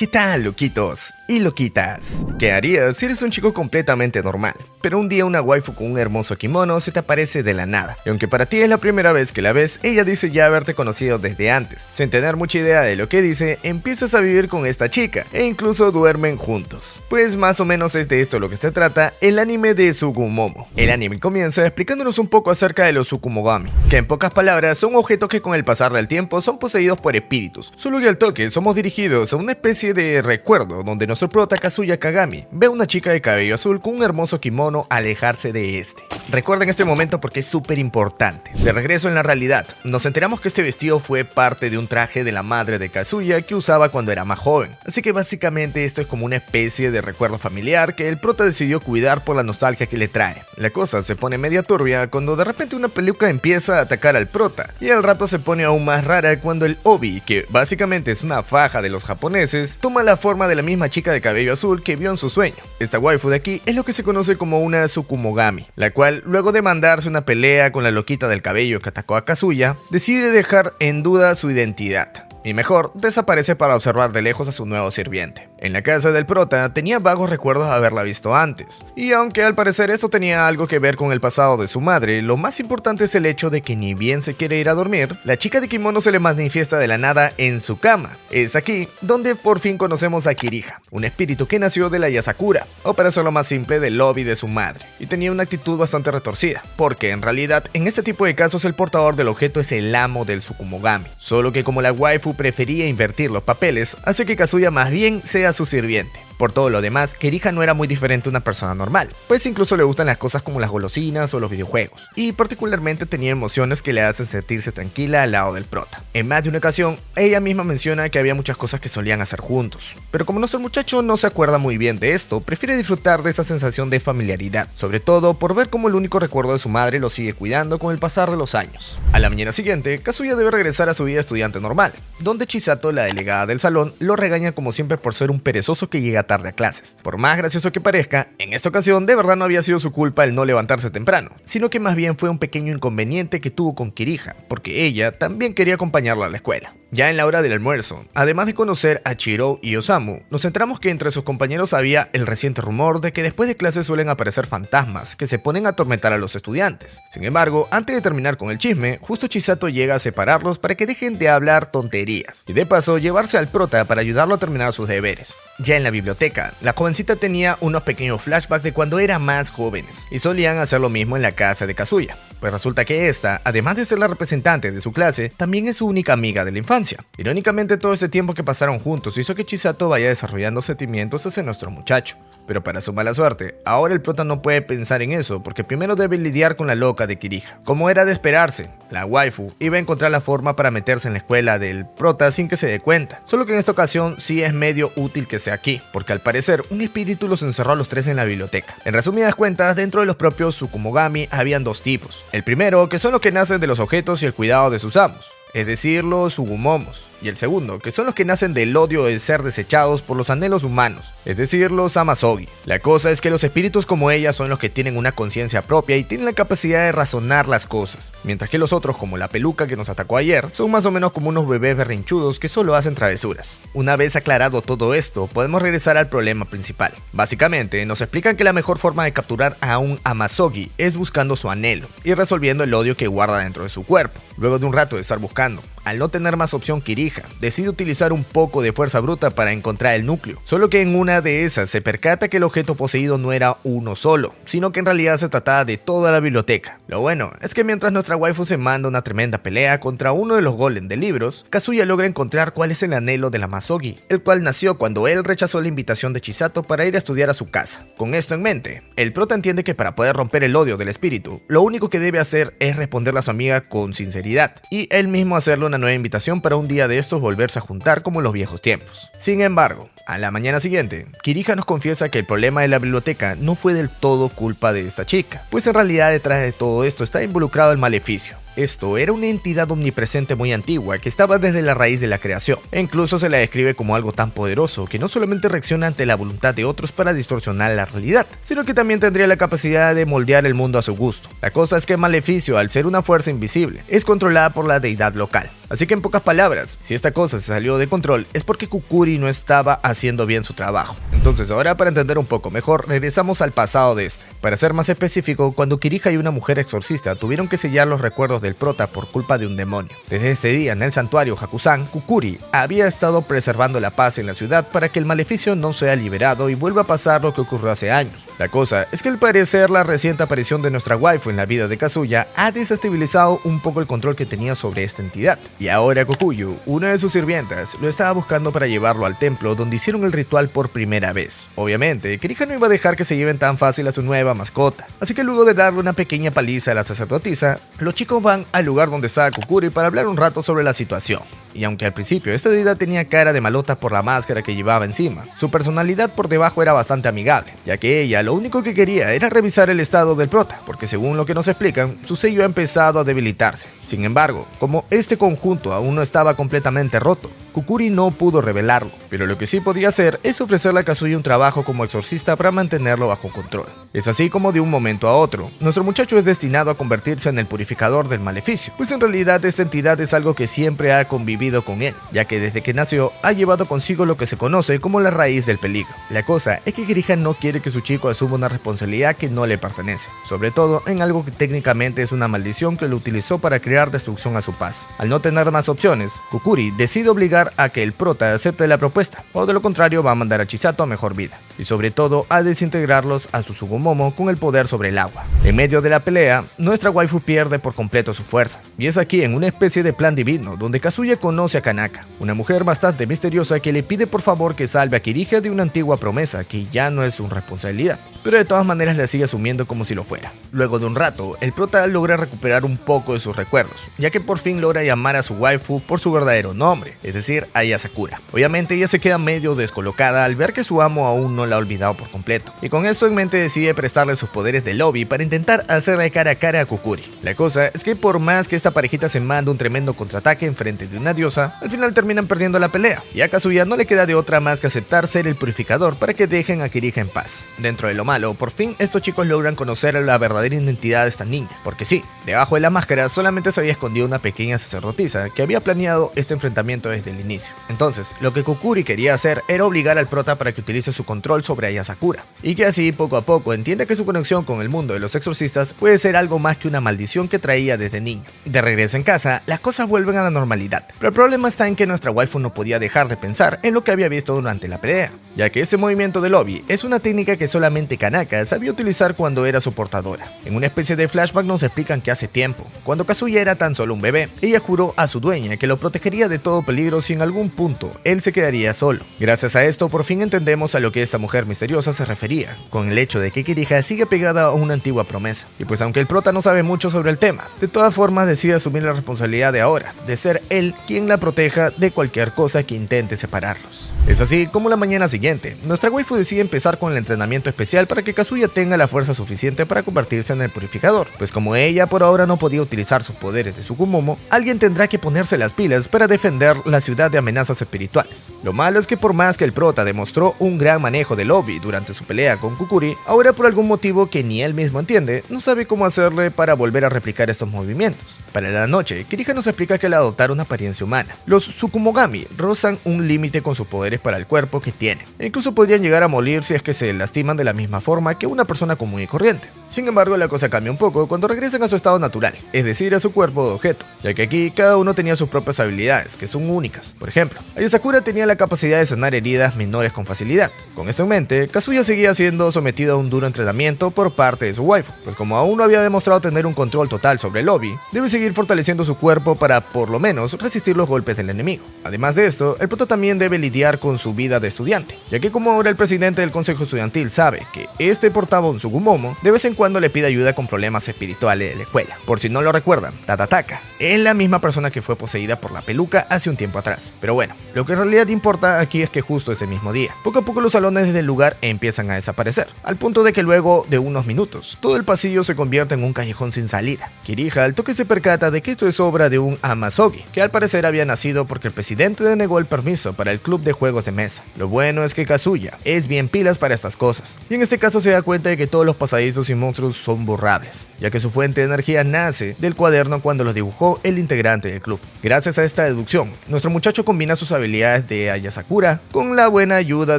¿Qué tal, loquitos y loquitas? ¿Qué harías si eres un chico completamente normal, pero un día una waifu con un hermoso kimono se te aparece de la nada? Y aunque para ti es la primera vez que la ves, ella dice ya haberte conocido desde antes. Sin tener mucha idea de lo que dice, empiezas a vivir con esta chica e incluso duermen juntos. Pues más o menos es de esto lo que se trata el anime de Tsukumomo. El anime comienza explicándonos un poco acerca de los Tsukumogami, que en pocas palabras son objetos que con el pasar del tiempo son poseídos por espíritus. Solo que al toque somos dirigidos a una especie de recuerdo donde nuestro prota Kazuya Kagami ve a una chica de cabello azul con un hermoso kimono alejarse de este. Recuerden este momento porque es súper importante. De regreso en la realidad, nos enteramos que este vestido fue parte de un traje de la madre de Kazuya que usaba cuando era más joven. Así que básicamente esto es como una especie de recuerdo familiar que el prota decidió cuidar por la nostalgia que le trae. La cosa se pone media turbia cuando de repente una peluca empieza a atacar al prota, y al rato se pone aún más rara cuando el obi, que básicamente es una faja de los japoneses, toma la forma de la misma chica de cabello azul que vio en su sueño. Esta waifu de aquí es lo que se conoce como una Tsukumogami, la cual, luego de mandarse una pelea con la loquita del cabello que atacó a Kazuya, decide dejar en duda su identidad. Y mejor, desaparece para observar de lejos a su nuevo sirviente. En la casa del prota tenía vagos recuerdos de haberla visto antes, y aunque al parecer esto tenía algo que ver con el pasado de su madre, lo más importante es el hecho de que ni bien se quiere ir a dormir, la chica de kimono se le manifiesta de la nada en su cama. Es aquí donde por fin conocemos a Kiriha, un espíritu que nació de la Yasakura, o para hacerlo más simple, del lobby de su madre, y tenía una actitud bastante retorcida, porque en realidad en este tipo de casos el portador del objeto es el amo del Tsukumogami, solo que como la waifu prefería invertir los papeles, hace que Kazuya más bien sea su sirviente. Por todo lo demás, Kiriha no era muy diferente a una persona normal, pues incluso le gustan las cosas como las golosinas o los videojuegos, y particularmente tenía emociones que le hacen sentirse tranquila al lado del prota. En más de una ocasión, ella misma menciona que había muchas cosas que solían hacer juntos, pero como nuestro muchacho no se acuerda muy bien de esto, prefiere disfrutar de esa sensación de familiaridad, sobre todo por ver cómo el único recuerdo de su madre lo sigue cuidando con el pasar de los años. A la mañana siguiente, Kazuya debe regresar a su vida estudiante normal, donde Chisato, la delegada del salón, lo regaña como siempre por ser un perezoso que llega tarde a clases. Por más gracioso que parezca, en esta ocasión de verdad no había sido su culpa el no levantarse temprano, sino que más bien fue un pequeño inconveniente que tuvo con Kiriha, porque ella también quería acompañarla a la escuela. Ya en la hora del almuerzo, además de conocer a Chiro y Osamu, nos enteramos que entre sus compañeros había el reciente rumor de que después de clases suelen aparecer fantasmas que se ponen a atormentar a los estudiantes. Sin embargo, antes de terminar con el chisme, justo Chisato llega a separarlos para que dejen de hablar tonterías, y de paso llevarse al prota para ayudarlo a terminar sus deberes. Ya en la biblioteca, la jovencita tenía unos pequeños flashbacks de cuando eran más jóvenes, y solían hacer lo mismo en la casa de Kazuya. Pues resulta que esta, además de ser la representante de su clase, también es su única amiga de la infancia. Irónicamente, todo este tiempo que pasaron juntos hizo que Chisato vaya desarrollando sentimientos hacia nuestro muchacho. Pero para su mala suerte, ahora el prota no puede pensar en eso porque primero debe lidiar con la loca de Kiriha. Como era de esperarse, la waifu iba a encontrar la forma para meterse en la escuela del prota sin que se dé cuenta. Solo que en esta ocasión sí es medio útil que sea aquí, porque al parecer un espíritu los encerró a los tres en la biblioteca. En resumidas cuentas, dentro de los propios Tsukumogami habían dos tipos. El primero, que son los que nacen de los objetos y el cuidado de sus amos, es decir, los Tsugumomos. Y el segundo, que son los que nacen del odio de ser desechados por los anhelos humanos, es decir, los Amasogi. La cosa es que los espíritus como ella son los que tienen una conciencia propia y tienen la capacidad de razonar las cosas, mientras que los otros, como la peluca que nos atacó ayer, son más o menos como unos bebés berrinchudos que solo hacen travesuras. Una vez aclarado todo esto, podemos regresar al problema principal. Básicamente, nos explican que la mejor forma de capturar a un Amasogi es buscando su anhelo y resolviendo el odio que guarda dentro de su cuerpo. Luego de un rato de estar buscando, al no tener más opción, Kiriha decide utilizar un poco de fuerza bruta para encontrar el núcleo, solo que en una de esas se percata que el objeto poseído no era uno solo, sino que en realidad se trataba de toda la biblioteca. Lo bueno es que mientras nuestra waifu se manda una tremenda pelea contra uno de los golem de libros, Kazuya logra encontrar cuál es el anhelo del Amasogi, el cual nació cuando él rechazó la invitación de Chisato para ir a estudiar a su casa. Con esto en mente, el prota entiende que para poder romper el odio del espíritu, lo único que debe hacer es responderle a su amiga con sinceridad, y él mismo hacerle una nueva invitación para un día de estos volverse a juntar como en los viejos tiempos. Sin embargo, a la mañana siguiente, Kiriha nos confiesa que el problema de la biblioteca no fue del todo culpa de esta chica, pues en realidad detrás de todo esto está involucrado el maleficio. esto era una entidad omnipresente muy antigua que estaba desde la raíz de la creación, e incluso se la describe como algo tan poderoso que no solamente reacciona ante la voluntad de otros para distorsionar la realidad, sino que también tendría la capacidad de moldear el mundo a su gusto. La cosa es que Maleficio, al ser una fuerza invisible, es controlada por la deidad local. Así que en pocas palabras, si esta cosa se salió de control es porque Kukuri no estaba haciendo bien su trabajo. Entonces ahora, para entender un poco mejor, regresamos al pasado de este. Para ser más específico, cuando Kirija y una mujer exorcista tuvieron que sellar los recuerdos del prota por culpa de un demonio. Desde ese día, en el santuario Hakusan, Kukuri había estado preservando la paz en la ciudad para que el maleficio no sea liberado y vuelva a pasar lo que ocurrió hace años. La cosa es que al parecer la reciente aparición de nuestra waifu en la vida de Kazuya ha desestabilizado un poco el control que tenía sobre esta entidad. Y ahora Kokuyu, una de sus sirvientas, lo estaba buscando para llevarlo al templo donde hicieron el ritual por primera vez. Obviamente, Kirija no iba a dejar que se lleven tan fácil a su nueva mascota, así que luego de darle una pequeña paliza a la sacerdotisa, los chicos van al lugar donde estaba Kukuri para hablar un rato sobre la situación. Y aunque al principio esta deidad tenía cara de malota por la máscara que llevaba encima, su personalidad por debajo era bastante amigable, ya que ella lo único que quería era revisar el estado del prota, porque según lo que nos explican, su sello ha empezado a debilitarse. Sin embargo, como este conjunto aún no estaba completamente roto, Kukuri no pudo revelarlo, pero lo que sí podía hacer es ofrecerle a Kazuya un trabajo como exorcista para mantenerlo bajo control. Es así como de un momento a otro, nuestro muchacho es destinado a convertirse en el purificador del maleficio, pues en realidad esta entidad es algo que siempre ha convivido con él, ya que desde que nació ha llevado consigo lo que se conoce como la raíz del peligro. La cosa es que Kirija no quiere que su chico asuma una responsabilidad que no le pertenece, sobre todo en algo que técnicamente es una maldición que lo utilizó para crear destrucción a su paso. Al no tener más opciones, Kukuri decide obligar a que el prota acepte la propuesta, o de lo contrario va a mandar a Chisato a mejor vida, y sobre todo a desintegrarlos a su Sugumomo con el poder sobre el agua. En medio de la pelea, nuestra waifu pierde por completo su fuerza, y es aquí en una especie de plan divino donde Kazuya conoce a Kanaka, una mujer bastante misteriosa que le pide por favor que salve a Kirija de una antigua promesa que ya no es su responsabilidad, pero de todas maneras la sigue asumiendo como si lo fuera. Luego de un rato, el prota logra recuperar un poco de sus recuerdos, ya que por fin logra llamar a su waifu por su verdadero nombre, es decir, a Yasakura. Obviamente ella se queda medio descolocada al ver que su amo aún no la ha olvidado por completo, y con esto en mente decide prestarle sus poderes de lobby para intentar hacerle cara a cara a Kukuri. La cosa es que por más que esta parejita se manda un tremendo contraataque en frente de una diosa, al final terminan perdiendo la pelea, y a Kazuya no le queda de otra más que aceptar ser el purificador para que dejen a Kirija en paz. Dentro de lo malo, por fin estos chicos logran conocer la verdadera identidad de esta niña, porque sí, debajo de la máscara solamente se había escondido una pequeña sacerdotisa que había planeado este enfrentamiento desde el inicio. Entonces, lo que Kukuri quería hacer era obligar al prota para que utilice su control sobre Ayasakura, y que así poco a poco entienda que su conexión con el mundo de los exorcistas puede ser algo más que una maldición que traía desde niño. De regreso en casa, las cosas vuelven a la normalidad, pero el problema está en que nuestra waifu no podía dejar de pensar en lo que había visto durante la pelea, ya que este movimiento de lobby es una técnica que solamente Kanaka sabía utilizar cuando era su portadora. En una especie de flashback nos explican que hace tiempo, cuando Kazuya era tan solo un bebé, ella juró a su dueña que lo protegería de todo peligro si en algún punto él se quedaría solo. Gracias a esto por fin entendemos a lo que esta mujer misteriosa se refería, con el hecho de que Kirija sigue pegada a una antigua promesa. Y pues aunque el prota no sabe mucho sobre el tema, de todas formas decide asumir la responsabilidad de ahora, de ser él quien la proteja de cualquier cosa que intente separarlos. Es así como la mañana siguiente, nuestra waifu decide empezar con el entrenamiento especial para que Kazuya tenga la fuerza suficiente para convertirse en el purificador, pues como ella por ahora no podía utilizar sus poderes de Sukumomo, alguien tendrá que ponerse las pilas para defender la ciudad de amenazas espirituales. Lo malo es que por más que el prota demostró un gran manejo del lobby durante su pelea con Kukuri, ahora por algún motivo que ni él mismo entiende, no sabe cómo hacerle para volver a replicar estos movimientos. Para la noche, Kirija nos explica que al adoptar una apariencia humana, los Tsukumogami rozan un límite con sus poderes para el cuerpo que tienen, e incluso podrían llegar a morir si es que se lastiman de la misma forma que una persona común y corriente. Sin embargo, la cosa cambia un poco cuando regresan a su estado natural, es decir, a su cuerpo de objeto, ya que aquí cada uno tenía sus propias habilidades, que son únicas. Por ejemplo, Ayasakura tenía la capacidad de sanar heridas menores con facilidad. Con esto en mente, Kazuya seguía siendo sometido a un duro entrenamiento por parte de su waifu, pues como aún no había demostrado tener un control total sobre el lobby, debe seguir fortaleciendo su cuerpo para, por lo menos, resistir los golpes del enemigo. Además de esto, el prota también debe lidiar con su vida de estudiante, ya que como ahora el presidente del consejo estudiantil sabe que este portaba un Sugumomo, de vez en cuando le pide ayuda con problemas espirituales de la escuela. Por si no lo recuerdan, Tatataka es la misma persona que fue poseída por la peluca hace un tiempo atrás. Pero bueno, lo que en realidad importa aquí es que justo ese mismo día, poco a poco los salones del lugar empiezan a desaparecer, al punto de que luego de unos minutos, todo el pasillo se convierte en un callejón sin salida. Kirija al toque se percata de que esto es obra de un Amasogi, que al parecer había nacido porque el presidente denegó el permiso para el club de juegos de mesa. Lo bueno es que Kazuya es bien pilas para estas cosas, y en este caso se da cuenta de que todos los pasadizos y monstruos son borrables, ya que su fuente de energía nace del cuaderno cuando los dibujó el integrante del club. Gracias a esta deducción, nuestro muchacho combina sus habilidades de Ayasakura con la buena ayuda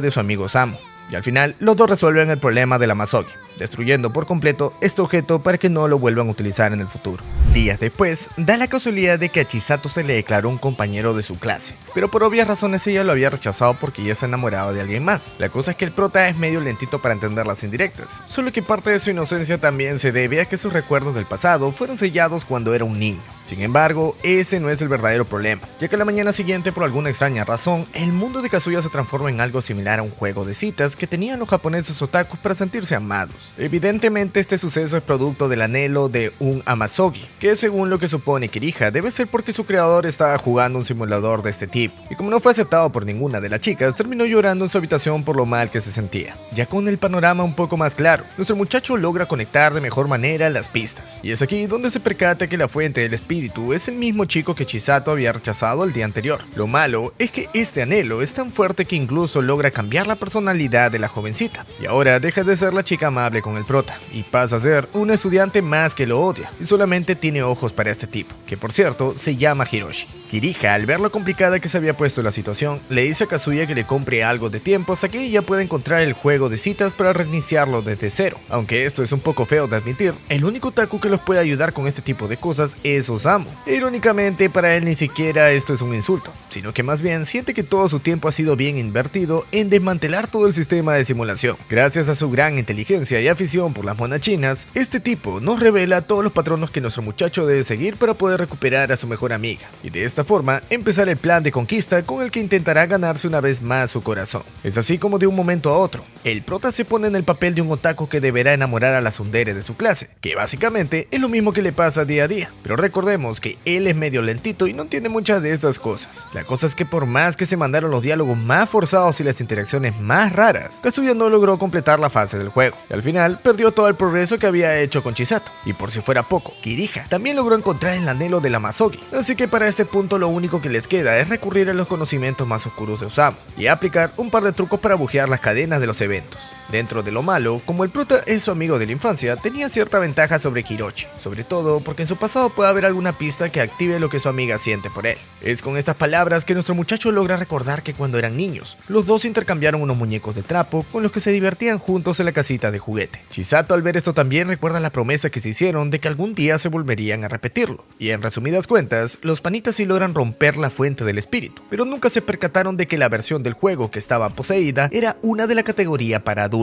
de su amigo Samu, y al final los dos resuelven el problema del Amasogi, destruyendo por completo este objeto para que no lo vuelvan a utilizar en el futuro. Días después, da la casualidad de que a Chisato se le declaró un compañero de su clase, pero por obvias razones ella lo había rechazado porque ella se enamoraba de alguien más. La cosa es que el prota es medio lentito para entender las indirectas, solo que parte de su inocencia también se debe a que sus recuerdos del pasado fueron sellados cuando era un niño. Sin embargo, ese no es el verdadero problema, ya que la mañana siguiente, por alguna extraña razón, el mundo de Kazuya se transforma en algo similar a un juego de citas que tenían los japoneses otakus para sentirse amados. Evidentemente, este suceso es producto del anhelo de un Amasogi, que según lo que supone Kirija, debe ser porque su creador estaba jugando un simulador de este tipo, y como no fue aceptado por ninguna de las chicas, terminó llorando en su habitación por lo mal que se sentía. Ya con el panorama un poco más claro, nuestro muchacho logra conectar de mejor manera las pistas, y es aquí donde se percata que la fuente del espíritu es el mismo chico que Chisato había rechazado el día anterior. Lo malo es que este anhelo es tan fuerte que incluso logra cambiar la personalidad de la jovencita, y ahora deja de ser la chica amable con el prota, y pasa a ser un estudiante más que lo odia, y solamente tiene ojos para este tipo, que por cierto se llama Hiroshi. Kirija, al ver lo complicada que se había puesto la situación, le dice a Kazuya que le compre algo de tiempo hasta que ella pueda encontrar el juego de citas para reiniciarlo desde cero. Aunque esto es un poco feo de admitir, el único otaku que los puede ayudar con este tipo de cosas es Osamu. Irónicamente, para él ni siquiera esto es un insulto, sino que más bien siente que todo su tiempo ha sido bien invertido en desmantelar todo el sistema de simulación. Gracias a su gran inteligencia y afición por las monas chinas, este tipo nos revela todos los patrones que nuestro muchacho debe seguir para poder recuperar a su mejor amiga, y de esta forma empezar el plan de conquista con el que intentará ganarse una vez más su corazón. Es así como de un momento a otro, el prota se pone en el papel de un otaku que deberá enamorar a la tsundere de su clase, que básicamente es lo mismo que le pasa día a día, pero recordemos que él es medio lentito y no entiende muchas de estas cosas. La cosa es que por más que se mandaron los diálogos más forzados y las interacciones más raras, Kazuya no logró completar la fase del juego, y al final perdió todo el progreso que había hecho con Chisato. Y por si fuera poco, Kirija también logró encontrar el anhelo del Amasogi, así que para este punto lo único que les queda es recurrir a los conocimientos más oscuros de Osamu, y aplicar un par de trucos para bujear las cadenas de los eventos. Dentro de lo malo, como el prota es su amigo de la infancia, tenía cierta ventaja sobre Hiroshi, sobre todo porque en su pasado puede haber alguna pista que active lo que su amiga siente por él. Es con estas palabras que nuestro muchacho logra recordar que cuando eran niños, los dos intercambiaron unos muñecos de trapo con los que se divertían juntos en la casita de juguete. Chisato al ver esto también recuerda la promesa que se hicieron de que algún día se volverían a repetirlo, y en resumidas cuentas, los panitas sí logran romper la fuente del espíritu, pero nunca se percataron de que la versión del juego que estaba poseída era una de la categoría para adultos.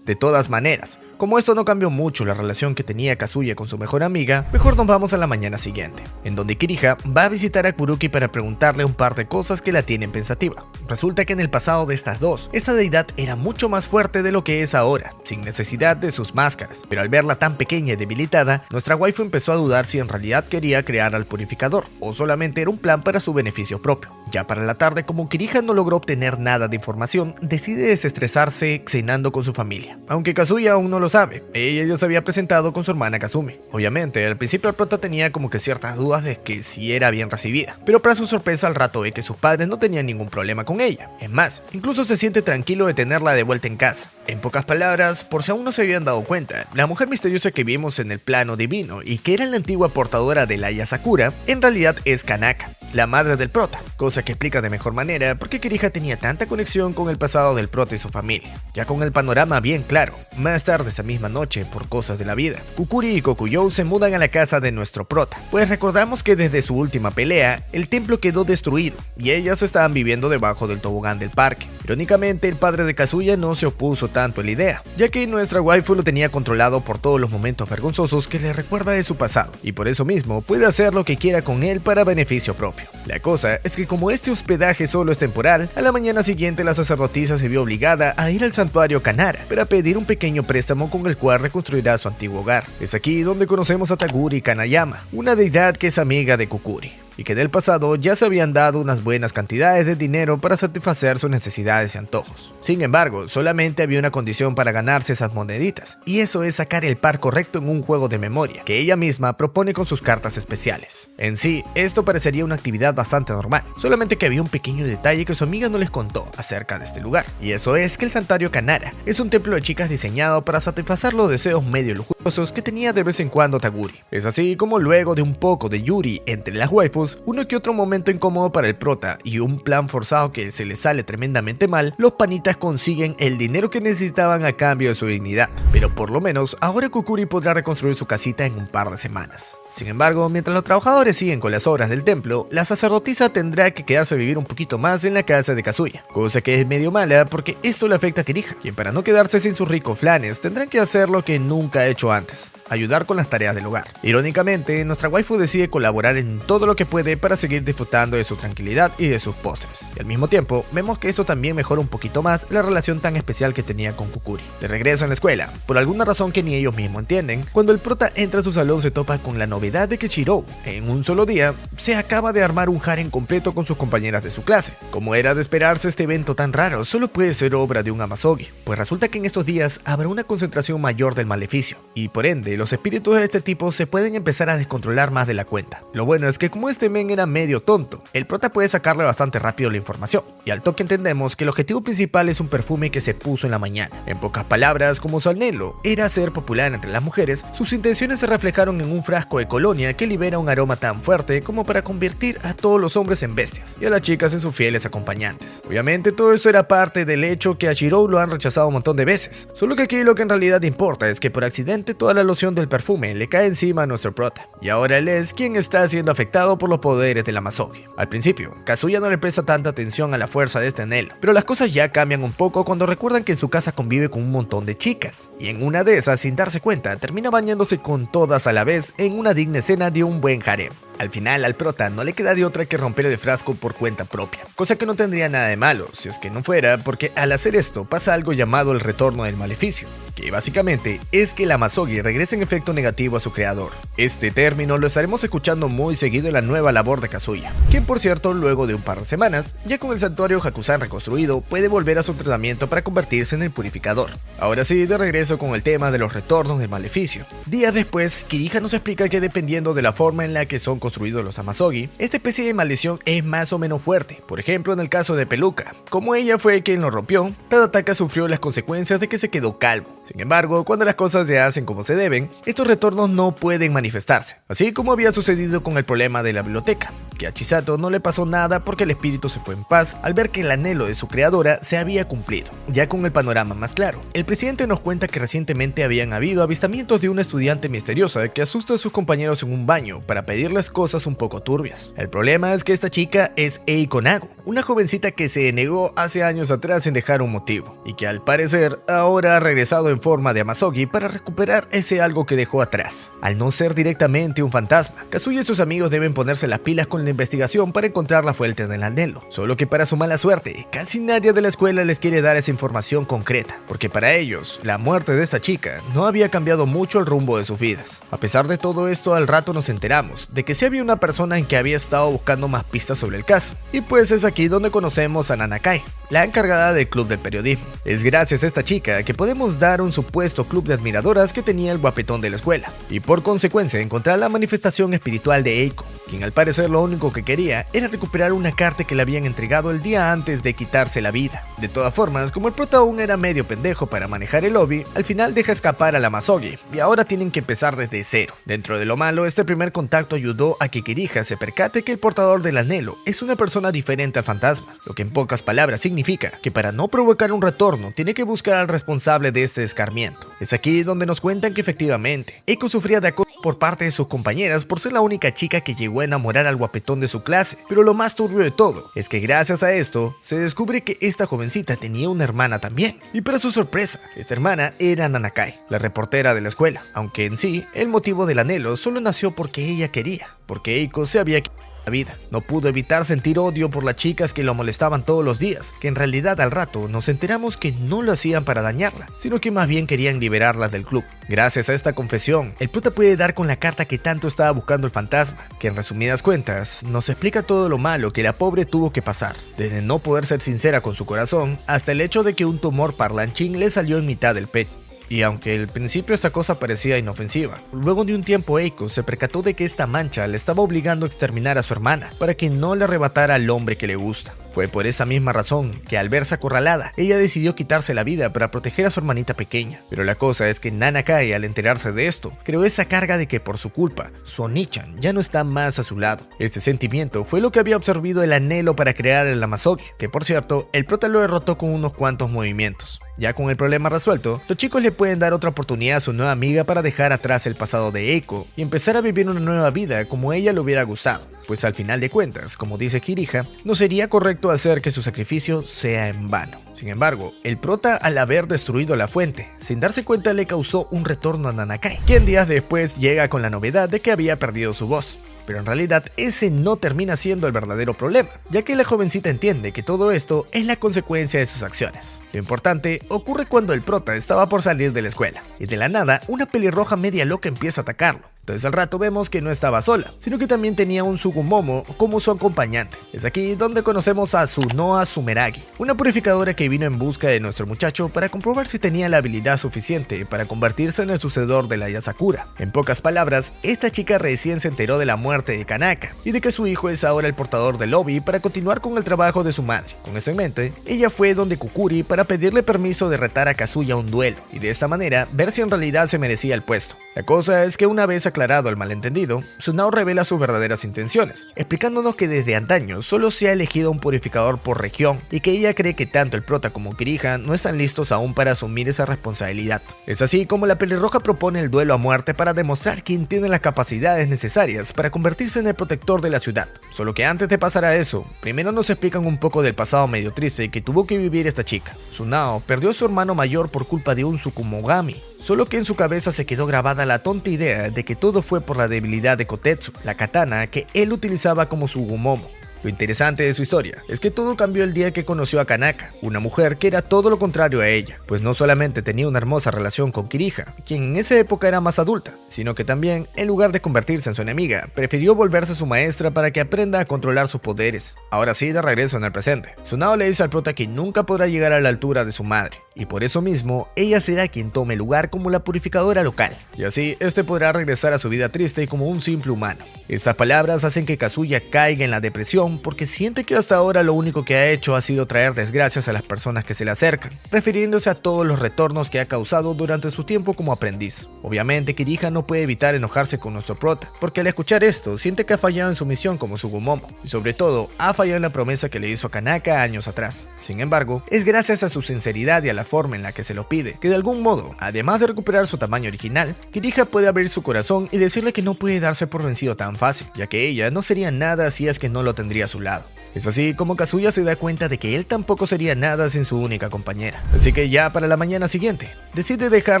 De todas maneras, como esto no cambió mucho la relación que tenía Kazuya con su mejor amiga, mejor nos vamos a la mañana siguiente, en donde Kirija va a visitar a Kuruki para preguntarle un par de cosas que la tienen pensativa. Resulta que en el pasado de estas dos, esta deidad era mucho más fuerte de lo que es ahora, sin necesidad de sus máscaras, pero al verla tan pequeña y debilitada, nuestra waifu empezó a dudar si en realidad quería crear al purificador, o solamente era un plan para su beneficio propio. Ya para la tarde, como Kirija no logró obtener nada de información, decide desestresarse cenando con su familia, aunque Kazuya aún no lo sabe, ella ya se había presentado con su hermana Kazumi. Obviamente, al principio el prota tenía como que ciertas dudas de que si era bien recibida, pero para su sorpresa al rato ve que sus padres no tenían ningún problema con ella. Es más, incluso se siente tranquilo de tenerla de vuelta en casa. En pocas palabras, por si aún no se habían dado cuenta, la mujer misteriosa que vimos en el plano divino y que era la antigua portadora de la Ayasakura, en realidad es Kanaka, la madre del prota, cosa que explica de mejor manera por qué Kirija tenía tanta conexión con el pasado del prota y su familia. Ya con el panorama bien claro, más tarde esa misma noche, por cosas de la vida, Kukuri y Kokuyou se mudan a la casa de nuestro prota, pues recordamos que desde su última pelea, el templo quedó destruido y ellas estaban viviendo debajo del tobogán del parque. Irónicamente, el padre de Kazuya no se opuso tanto a la idea, ya que nuestra waifu lo tenía controlado por todos los momentos vergonzosos que le recuerda de su pasado, y por eso mismo puede hacer lo que quiera con él para beneficio propio. propio. La cosa es que como este hospedaje solo es temporal, a la mañana siguiente la sacerdotisa se vio obligada a ir al santuario Kanara para pedir un pequeño préstamo con el cual reconstruirá su antiguo hogar. Es aquí donde conocemos a Taguri Kanayama, una deidad que es amiga de Kukuri, y que en el pasado ya se habían dado unas buenas cantidades de dinero para satisfacer sus necesidades y antojos. Sin embargo, solamente había una condición para ganarse esas moneditas, y eso es sacar el par correcto en un juego de memoria, que ella misma propone con sus cartas especiales. En sí, esto parecería una actividad bastante normal, solamente que había un pequeño detalle que su amiga no les contó acerca de este lugar, y eso es que el santuario Kanara es un templo de chicas diseñado para satisfacer los deseos medio lujosos que tenía de vez en cuando Taguri. Es así como luego de un poco de yuri entre las waifus, uno que otro momento incómodo para el prota y un plan forzado que se le sale tremendamente mal, los panitas consiguen el dinero que necesitaban a cambio de su dignidad. Pero por lo menos ahora Kukuri podrá reconstruir su casita en un par de semanas. Sin embargo, mientras los trabajadores siguen con las obras del templo, la sacerdotisa tendrá que quedarse a vivir un poquito más en la casa de Kazuya, cosa que es medio mala porque esto le afecta a Kirija, quien para no quedarse sin sus ricos flanes tendrá que hacer lo que nunca ha hecho antes: ayudar con las tareas del hogar. Irónicamente, nuestra waifu decide colaborar en todo lo que puede para seguir disfrutando de su tranquilidad y de sus postres. Y al mismo tiempo, vemos que eso también mejora un poquito más la relación tan especial que tenía con Kukuri. De regreso en la escuela, por alguna razón que ni ellos mismos entienden, cuando el prota entra a su salón se topa con la novedad de que Shirou, en un solo día, se acaba de armar un harem completo con sus compañeras de su clase. Como era de esperarse, este evento tan raro solo puede ser obra de un Amazogi, pues resulta que en estos días habrá una concentración mayor del maleficio, y por ende, los espíritus de este tipo se pueden empezar a descontrolar más de la cuenta. Lo bueno es que como este men era medio tonto, el prota puede sacarle bastante rápido la información, y al toque entendemos que el objetivo principal es un perfume que se puso en la mañana. En pocas palabras, como su anhelo era ser popular entre las mujeres, sus intenciones se reflejaron en un frasco de colonia que libera un aroma tan fuerte como para convertir a todos los hombres en bestias y a las chicas en sus fieles acompañantes. Obviamente todo esto era parte del hecho que a Shirou lo han rechazado un montón de veces, solo que aquí lo que en realidad importa es que por accidente toda la loción del perfume le cae encima a nuestro prota, y ahora él es quien está siendo afectado por los poderes del Amazogi. Al principio, Kazuya no le presta tanta atención a la fuerza de este anhelo, pero las cosas ya cambian un poco cuando recuerdan que en su casa convive con un montón de chicas, y en una de esas, sin darse cuenta, termina bañándose con todas a la vez en una digna escena de un buen harem. Al final al prota no le queda de otra que romper el frasco por cuenta propia, cosa que no tendría nada de malo si es que no fuera porque al hacer esto pasa algo llamado el retorno del maleficio, que básicamente es que el Amazogi regresa en efecto negativo a su creador. Este término lo estaremos escuchando muy seguido en la nueva labor de Kazuya, quien por cierto luego de un par de semanas, ya con el santuario Hakusan reconstruido, puede volver a su entrenamiento para convertirse en el purificador. Ahora sí, de regreso con el tema de los retornos del maleficio. Días después, Kirija nos explica que dependiendo de la forma en la que son construidos los Amazogi, esta especie de maldición es más o menos fuerte. Por ejemplo, en el caso de Peluca, como ella fue quien lo rompió, Tadaka sufrió las consecuencias de que se quedó calvo. Sin embargo, cuando las cosas se hacen como se deben, estos retornos no pueden manifestarse, así como había sucedido con el problema de la biblioteca, que a Chisato no le pasó nada porque el espíritu se fue en paz al ver que el anhelo de su creadora se había cumplido. Ya con el panorama más claro, el presidente nos cuenta que recientemente habían habido avistamientos de una estudiante misteriosa que asusta a sus compañeros en un baño para pedirles cosas un poco turbias. El problema es que esta chica es Eiko Nago, una jovencita que se negó hace años atrás en dejar un motivo, y que al parecer ahora ha regresado en forma de Amazogi para recuperar ese algo que dejó atrás. Al no ser directamente un fantasma, Kazuya y sus amigos deben ponerse las pilas con la investigación para encontrar la fuente del anhelo, solo que para su mala suerte, casi nadie de la escuela les quiere dar esa información concreta, porque para ellos, la muerte de esta chica no había cambiado mucho el rumbo de sus vidas. A pesar de todo esto, al rato nos enteramos de que sí había una persona en que había estado buscando más pistas sobre el caso, y pues es aquí donde conocemos a Nanakai, la encargada del club del periodismo. Es gracias a esta chica que podemos dar un supuesto club de admiradoras que tenía el guapetón de la escuela, y por consecuencia encontrar la manifestación espiritual de Eiko, quien al parecer lo único que quería era recuperar una carta que le habían entregado el día antes de quitarse la vida. De todas formas, como el prota aún era medio pendejo para manejar el lobby, al final deja escapar a la Amazogi, y ahora tienen que empezar desde cero. Dentro de lo malo, este primer contacto ayudó a que Kirija se percate que el portador del anhelo es una persona diferente al fantasma, lo que en pocas palabras significa que para no provocar un retorno tiene que buscar al responsable de este escarmiento. Es aquí donde nos cuentan que efectivamente, Eiko sufría de acoso por parte de sus compañeras por ser la única chica que llegó a enamorar al guapetón de su clase, pero lo más turbio de todo es que gracias a esto se descubre que esta jovencita tenía una hermana también, y para su sorpresa, esta hermana era Nanakai, la reportera de la escuela, aunque en sí, el motivo del anhelo solo nació porque ella quería, porque Eiko se había vida. No pudo evitar sentir odio por las chicas que lo molestaban todos los días, que en realidad al rato nos enteramos que no lo hacían para dañarla, sino que más bien querían liberarla del club. Gracias a esta confesión, el prota puede dar con la carta que tanto estaba buscando el fantasma, que en resumidas cuentas nos explica todo lo malo que la pobre tuvo que pasar, desde no poder ser sincera con su corazón hasta el hecho de que un tumor parlanchín le salió en mitad del pecho. Y aunque al principio esta cosa parecía inofensiva, luego de un tiempo Eiko se percató de que esta mancha le estaba obligando a exterminar a su hermana para que no le arrebatara al hombre que le gusta. Fue por esa misma razón que al verse acorralada, ella decidió quitarse la vida para proteger a su hermanita pequeña. Pero la cosa es que Nanakai, al enterarse de esto, creó esa carga de que por su culpa, su Oni-chan ya no está más a su lado. Este sentimiento fue lo que había absorbido el anhelo para crear el Amazogi, que por cierto, el prota lo derrotó con unos cuantos movimientos. Ya con el problema resuelto, los chicos le pueden dar otra oportunidad a su nueva amiga para dejar atrás el pasado de Eiko y empezar a vivir una nueva vida como ella le hubiera gustado. Pues al final de cuentas, como dice Kirija, no sería correcto hacer que su sacrificio sea en vano. Sin embargo, el prota, al haber destruido la fuente, sin darse cuenta le causó un retorno a Nanakai, quien días después llega con la novedad de que había perdido su voz. Pero en realidad ese no termina siendo el verdadero problema, ya que la jovencita entiende que todo esto es la consecuencia de sus acciones. Lo importante ocurre cuando el prota estaba por salir de la escuela, y de la nada una pelirroja media loca empieza a atacarlo. Entonces al rato vemos que no estaba sola, sino que también tenía un Sugumomo como su acompañante. Es aquí donde conocemos a Tsunoa Sumeragi, una purificadora que vino en busca de nuestro muchacho para comprobar si tenía la habilidad suficiente para convertirse en el sucesor de la Yasakura. En pocas palabras, esta chica recién se enteró de la muerte de Kanaka y de que su hijo es ahora el portador del Obi para continuar con el trabajo de su madre. Con esto en mente, ella fue donde Kukuri para pedirle permiso de retar a Kazuya a un duelo y de esta manera ver si en realidad se merecía el puesto. La cosa es que una vez aclarado el malentendido, Tsunao revela sus verdaderas intenciones, explicándonos que desde antaño solo se ha elegido un purificador por región y que ella cree que tanto el prota como Kirija no están listos aún para asumir esa responsabilidad. Es así como la pelirroja propone el duelo a muerte para demostrar quién tiene las capacidades necesarias para convertirse en el protector de la ciudad. Solo que antes de pasar a eso, primero nos explican un poco del pasado medio triste que tuvo que vivir esta chica. Tsunao perdió a su hermano mayor por culpa de un Tsukumogami, solo que en su cabeza se quedó grabada la tonta idea de que todo fue por la debilidad de Kotetsu, la katana que él utilizaba como su Gumomo. Lo interesante de su historia es que todo cambió el día que conoció a Kanaka, una mujer que era todo lo contrario a ella, pues no solamente tenía una hermosa relación con Kirija, quien en esa época era más adulta, sino que también, en lugar de convertirse en su enemiga, prefirió volverse su maestra para que aprenda a controlar sus poderes. Ahora sí, de regreso en el presente, Tsunao le dice al prota que nunca podrá llegar a la altura de su madre, y por eso mismo, ella será quien tome el lugar como la purificadora local, y así este podrá regresar a su vida triste como un simple humano. Estas palabras hacen que Kazuya caiga en la depresión porque siente que hasta ahora lo único que ha hecho ha sido traer desgracias a las personas que se le acercan, refiriéndose a todos los retornos que ha causado durante su tiempo como aprendiz. Obviamente Kirija no puede evitar enojarse con nuestro prota, porque al escuchar esto siente que ha fallado en su misión como su Gumomo, y sobre todo ha fallado en la promesa que le hizo a Kanaka años atrás. Sin embargo, es gracias a su sinceridad y a la forma en la que se lo pide, que de algún modo, además de recuperar su tamaño original, Kirija puede abrir su corazón y decirle que no puede darse por vencido tan fácil, ya que ella no sería nada si es que no lo tendría a su lado. Es así como Kazuya se da cuenta de que él tampoco sería nada sin su única compañera. Así que ya para la mañana siguiente, decide dejar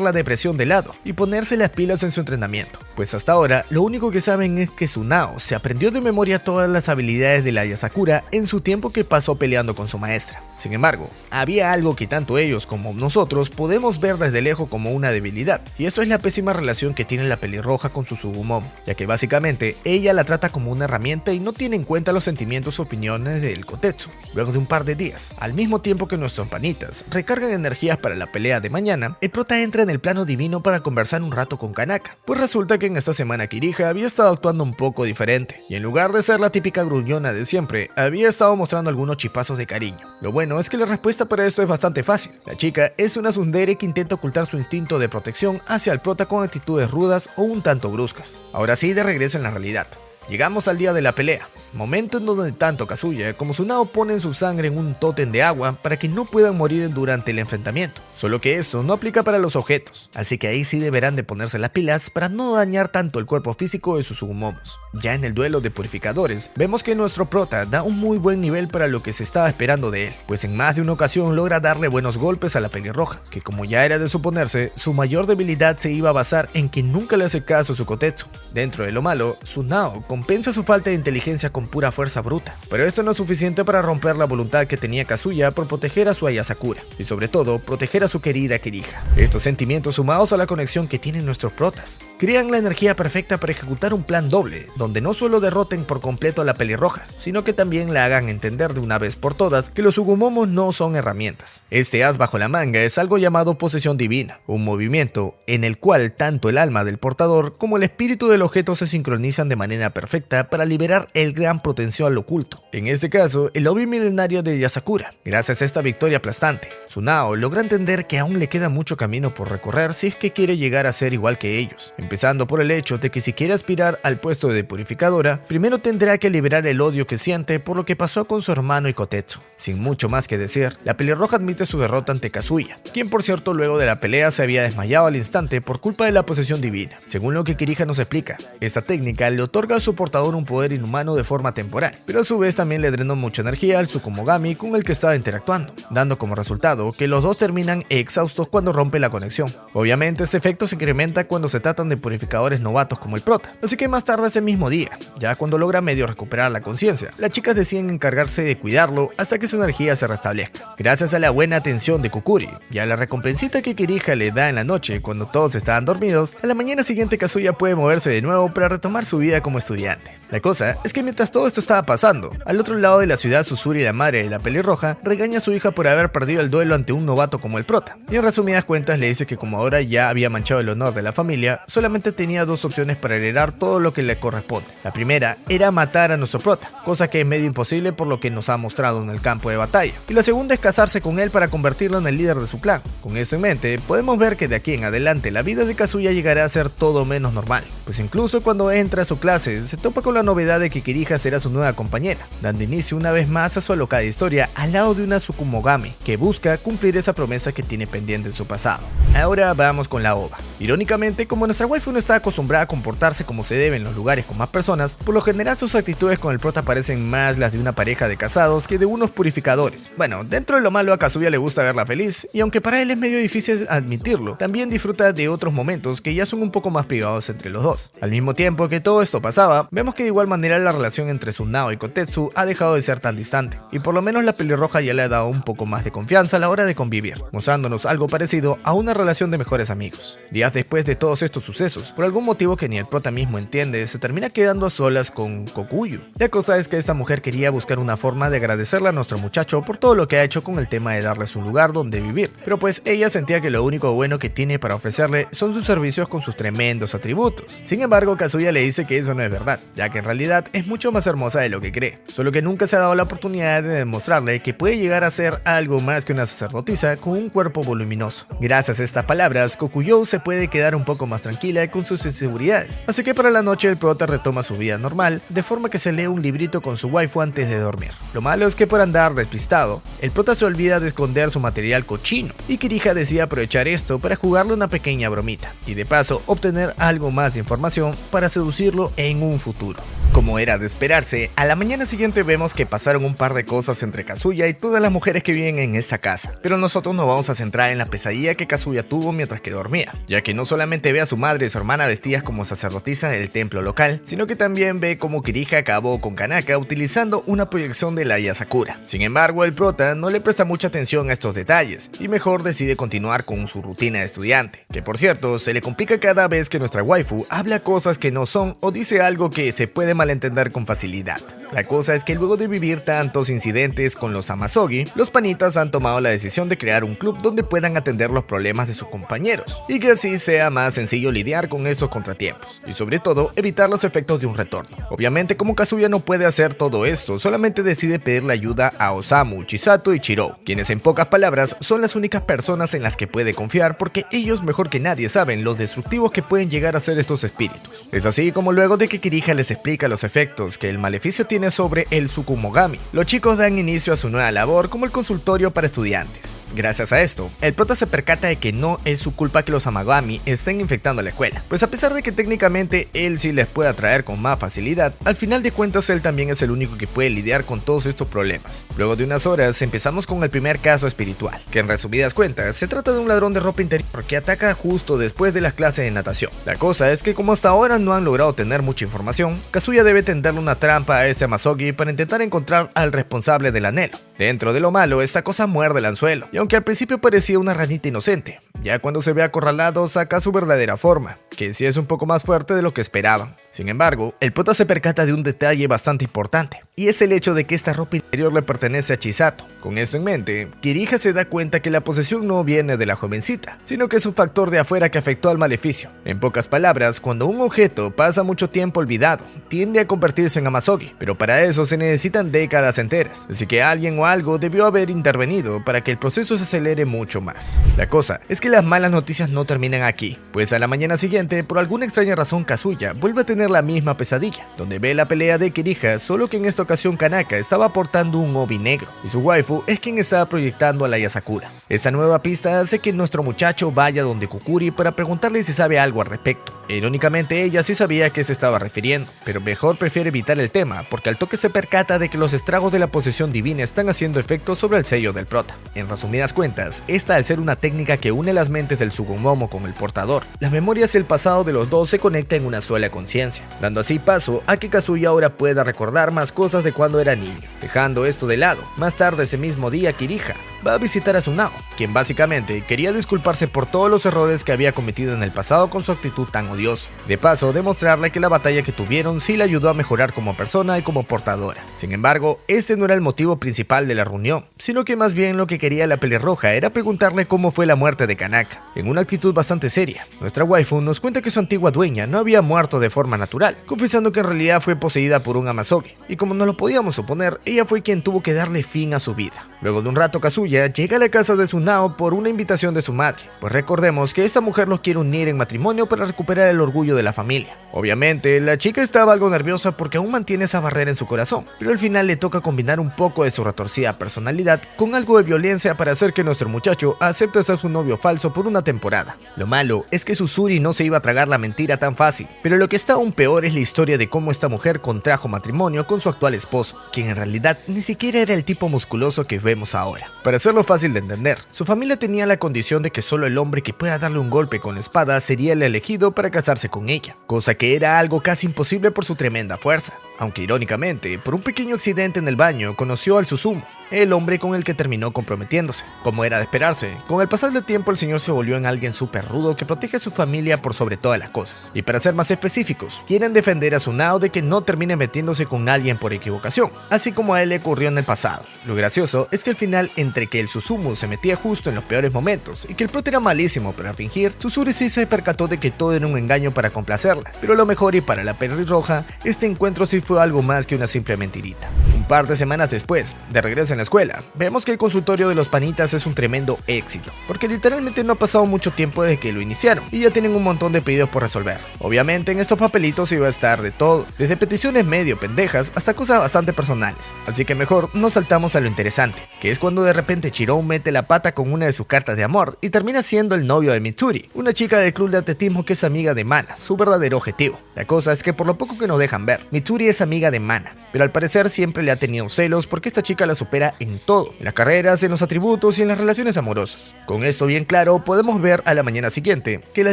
la depresión de lado y ponerse las pilas en su entrenamiento. Pues hasta ahora, lo único que saben es que Tsunao se aprendió de memoria todas las habilidades de la Yasakura en su tiempo que pasó peleando con su maestra. Sin embargo, había algo que tanto ellos como nosotros podemos ver desde lejos como una debilidad, y eso es la pésima relación que tiene la pelirroja con su Sugumomo, ya que básicamente ella la trata como una herramienta y no tiene en cuenta los sentimientos o opiniones del Kotetsu. Luego de un par de días, al mismo tiempo que nuestros panitas recargan energías para la pelea de mañana, el prota entra en el plano divino para conversar un rato con Kanaka, pues resulta que en esta semana Kirija había estado actuando un poco diferente, y en lugar de ser la típica gruñona de siempre, había estado mostrando algunos chipazos de cariño. Lo bueno es que la respuesta para esto es bastante fácil. La chica es una tsundere que intenta ocultar su instinto de protección hacia el prota con actitudes rudas o un tanto bruscas. Ahora sí, de regreso en la realidad. Llegamos al día de la pelea, momento en donde tanto Kazuya como Tsunao ponen su sangre en un tótem de agua para que no puedan morir durante el enfrentamiento. Solo que esto no aplica para los objetos, así que ahí sí deberán de ponerse las pilas para no dañar tanto el cuerpo físico de sus Sugumomos. Ya en el duelo de purificadores, vemos que nuestro prota da un muy buen nivel para lo que se estaba esperando de él, pues en más de una ocasión logra darle buenos golpes a la pelirroja, que como ya era de suponerse, su mayor debilidad se iba a basar en que nunca le hace caso a su Kotetsu. Dentro de lo malo, Tsunao compensa su falta de inteligencia con pura fuerza bruta. Pero esto no es suficiente para romper la voluntad que tenía Kazuya por proteger a su Ayasakura, y sobre todo, proteger a su querida Kirija. Estos sentimientos, sumados a la conexión que tienen nuestros protas, crean la energía perfecta para ejecutar un plan doble, donde no solo derroten por completo a la pelirroja, sino que también la hagan entender de una vez por todas que los Sugumomos no son herramientas. Este as bajo la manga es algo llamado posesión divina, un movimiento en el cual tanto el alma del portador como el espíritu del objeto se sincronizan de manera perfecta para liberar el gran potencial oculto, en este caso el obi milenario de Ayasakura. Gracias a esta victoria aplastante, Tsunao logra entender que aún le queda mucho camino por recorrer si es que quiere llegar a ser igual que ellos, empezando por el hecho de que si quiere aspirar al puesto de purificadora, primero tendrá que liberar el odio que siente por lo que pasó con su hermano Ikotetsu. Sin mucho más que decir, la pelirroja admite su derrota ante Kazuya, quien por cierto luego de la pelea se había desmayado al instante por culpa de la posesión divina. Según lo que Kirija nos explica, esta técnica le otorga a su portador un poder inhumano de forma temporal, pero a su vez también le drenó mucha energía al Tsukumogami con el que estaba interactuando, dando como resultado que los dos terminan exhaustos cuando rompe la conexión. Obviamente este efecto se incrementa cuando se tratan de purificadores novatos como el prota, así que más tarde ese mismo día, ya cuando logra medio recuperar la conciencia, las chicas deciden encargarse de cuidarlo hasta que su energía se restablezca. Gracias a la buena atención de Kukuri y a la recompensita que Kirija le da en la noche cuando todos estaban dormidos, a la mañana siguiente Kazuya puede moverse de nuevo para retomar su vida como estudiante. La cosa es que mientras todo esto estaba pasando, al otro lado de la ciudad, Susuri, la madre de la pelirroja, regaña a su hija por haber perdido el duelo ante un novato como el prota, y en resumidas cuentas le dice que como ahora ya había manchado el honor de la familia, solamente tenía dos opciones para heredar todo lo que le corresponde. La primera era matar a nuestro prota, cosa que es medio imposible por lo que nos ha mostrado en el campo de batalla, y la segunda es casarse con él para convertirlo en el líder de su clan. Con esto en mente, podemos ver que de aquí en adelante la vida de Kazuya llegará a ser todo menos normal, pues incluso cuando entra a su clase se topa con la novedad de que Kirija será su nueva compañera, dando inicio una vez más a su alocada historia al lado de una Tsukumogami que busca cumplir esa promesa que tiene pendiente en su pasado. Ahora vamos con la OVA. Irónicamente, como nuestra waifu no está acostumbrada a comportarse como se debe en los lugares con más personas, por lo general sus actitudes con el prota parecen más las de una pareja de casados que de unos purificadores. Bueno, dentro de lo malo a Kazuya le gusta verla feliz, y aunque para él es medio difícil admitirlo, también disfruta de otros momentos que ya son un poco más privados entre los dos. Al mismo tiempo que todo esto pasaba, vemos que de igual manera la relación entre Tsunao y Kotetsu ha dejado de ser tan distante, y por lo menos la pelirroja ya le ha dado un poco más de confianza a la hora de convivir, mostrándonos algo parecido a una relación de mejores amigos. Días después de todos estos sucesos, por algún motivo que ni el prota mismo entiende, se termina quedando a solas con Kokuyu. La cosa es que esta mujer quería buscar una forma de agradecerle a nuestro muchacho por todo lo que ha hecho con el tema de darles un lugar donde vivir, pero pues ella sentía que lo único bueno que tiene para ofrecerle son sus servicios con sus tremendos atributos. Sin embargo, Kazuya le dice que eso no es verdad, ya que en realidad es mucho más hermosa de lo que cree, solo que nunca se ha dado la oportunidad de demostrarle que puede llegar a ser algo más que una sacerdotisa con un cuerpo voluminoso. Gracias a estas palabras, Kokuyo se puede quedar un poco más tranquila con sus inseguridades, así que para la noche el prota retoma su vida normal, de forma que se lee un librito con su waifu antes de dormir. Lo malo es que por andar despistado, el prota se olvida de esconder su material cochino, y Kirija decide aprovechar esto para jugarle una pequeña bromita, y de paso obtener algo más de información para seducirlo en un futuro. Como era de esperarse, a la mañana siguiente vemos que pasaron un par de cosas entre Kazuya y todas las mujeres que viven en esta casa, pero nosotros nos vamos a centrar en la pesadilla que Kazuya tuvo mientras que dormía, ya que no solamente ve a su madre y su hermana vestidas como sacerdotisas del templo local, sino que también ve cómo Kirija acabó con Kanaka utilizando una proyección de la Ayasakura. Sin embargo, el prota no le presta mucha atención a estos detalles y mejor decide continuar con su rutina de estudiante, que por cierto se le complica cada vez que nuestra waifu habla cosas que no son o dice algo que se puede malentender con facilidad. La cosa es que luego de vivir tantos incidentes con los Amasogi, los panitas han tomado la decisión de crear un club donde puedan atender los problemas de sus compañeros, y que así sea más sencillo lidiar con estos contratiempos, y sobre todo evitar los efectos de un retorno. Obviamente, como Kazuya no puede hacer todo esto, solamente decide pedirle ayuda a Osamu, Chisato y Chirou, quienes en pocas palabras son las únicas personas en las que puede confiar porque ellos mejor que nadie saben lo destructivos que pueden llegar a ser estos espíritus. Es así como luego de que Kirija les explica los efectos que el maleficio tiene sobre el Tsukumogami, los chicos dan inicio a su nueva labor como el consultorio para estudiantes. Gracias a esto, el prota se percata de que no es su culpa que los Amagami estén infectando la escuela, pues a pesar de que técnicamente él sí les puede atraer con más facilidad, al final de cuentas él también es el único que puede lidiar con todos estos problemas. Luego de unas horas empezamos con el primer caso espiritual, que en resumidas cuentas se trata de un ladrón de ropa interior que ataca justo después de las clases de natación. La cosa es que como hasta ahora no han logrado tener mucha información, Kazuya Kazuya debe tenderle una trampa a este Amazogi para intentar encontrar al responsable del anhelo. Dentro de lo malo, esta cosa muerde el anzuelo, y aunque al principio parecía una ranita inocente, ya cuando se ve acorralado saca su verdadera forma, que sí es un poco más fuerte de lo que esperaban. Sin embargo, el prota se percata de un detalle bastante importante, y es el hecho de que esta ropa interior le pertenece a Chisato. Con esto en mente, Kirija se da cuenta que la posesión no viene de la jovencita, sino que es un factor de afuera que afectó al maleficio. En pocas palabras, cuando un objeto pasa mucho tiempo olvidado, tiende a convertirse en Amazogi, pero para eso se necesitan décadas enteras, así que alguien o algo debió haber intervenido para que el proceso se acelere mucho más. La cosa es que las malas noticias no terminan aquí, pues a la mañana siguiente, por alguna extraña razón, Kazuya vuelve a tener la misma pesadilla, donde ve la pelea de Kirija, solo que en esta ocasión Kanaka estaba portando un obi negro, y su waifu es quien estaba proyectando a la Yasakura. Esta nueva pista hace que nuestro muchacho vaya donde Kukuri para preguntarle si sabe algo al respecto. Irónicamente, ella sí sabía a qué se estaba refiriendo, pero mejor prefiere evitar el tema, porque al toque se percata de que los estragos de la posesión divina están haciendo efecto sobre el sello del prota. En resumidas cuentas, esta al ser una técnica que une las mentes del Tsukumomo con el portador, las memorias y el pasado de los dos se conectan en una sola conciencia, dando así paso a que Kazuya ahora pueda recordar más cosas de cuando era niño. Dejando esto de lado, más tarde ese mismo día Kirija va a visitar a Tsunao, quien básicamente quería disculparse por todos los errores que había cometido en el pasado con su actitud tan odiosa. De paso, demostrarle que la batalla que tuvieron sí le ayudó a mejorar como persona y como portadora. Sin embargo, este no era el motivo principal de la reunión, sino que más bien lo que quería la pelirroja era preguntarle cómo fue la muerte de Kanaka. En una actitud bastante seria, nuestra waifu nos cuenta que su antigua dueña no había muerto de forma natural, confesando que en realidad fue poseída por un Amazogi, y como no lo podíamos suponer, ella fue quien tuvo que darle fin a su vida. Luego de un rato, Kazuya llega a la casa de Tsunao por una invitación de su madre, pues recordemos que esta mujer los quiere unir en matrimonio para recuperar el orgullo de la familia. Obviamente, la chica estaba algo nerviosa porque aún mantiene esa barrera en su corazón, pero al final le toca combinar un poco de su retorcida personalidad con algo de violencia para hacer que nuestro muchacho acepte ser su novio falso por una temporada. Lo malo es que Susuri no se iba a tragar la mentira tan fácil, pero lo que está aún peor es la historia de cómo esta mujer contrajo matrimonio con su actual esposo, quien en realidad ni siquiera era el tipo musculoso que vemos ahora. Para hacerlo fácil de entender, su familia tenía la condición de que solo el hombre que pueda darle un golpe con la espada sería el elegido para casarse con ella, cosa que era algo casi imposible por su tremenda fuerza. Aunque irónicamente, por un pequeño accidente en el baño, conoció al Suzumu, el hombre con el que terminó comprometiéndose. Como era de esperarse, con el pasar del tiempo el señor se volvió en alguien súper rudo que protege a su familia por sobre todas las cosas. Y para ser más específicos, quieren defender a Tsunao de que no termine metiéndose con alguien por equivocación, así como a él le ocurrió en el pasado. Lo gracioso es que al final, entre que el Suzumu se metía justo en los peores momentos y que el prota era malísimo para fingir, Susuri sí se percató de que todo era un engaño para complacerla. Pero lo mejor, y para la pelirroja, este encuentro sí fue algo más que una simple mentirita. Un par de semanas después, de regreso en la escuela, vemos que el consultorio de los panitas es un tremendo éxito, porque literalmente no ha pasado mucho tiempo desde que lo iniciaron y ya tienen un montón de pedidos por resolver. Obviamente en estos papelitos iba a estar de todo, desde peticiones medio pendejas hasta cosas bastante personales, así que mejor nos saltamos a lo interesante, que es cuando de repente Chirou mete la pata con una de sus cartas de amor y termina siendo el novio de Mitsuri, una chica del club de atletismo que es amiga de Mana, su verdadero objetivo. La cosa es que por lo poco que nos dejan ver, Mitsuri es amiga de Mana, pero al parecer siempre le ha tenido celos porque esta chica la supera en todo, en las carreras, en los atributos y en las relaciones amorosas. Con esto bien claro, podemos ver a la mañana siguiente que las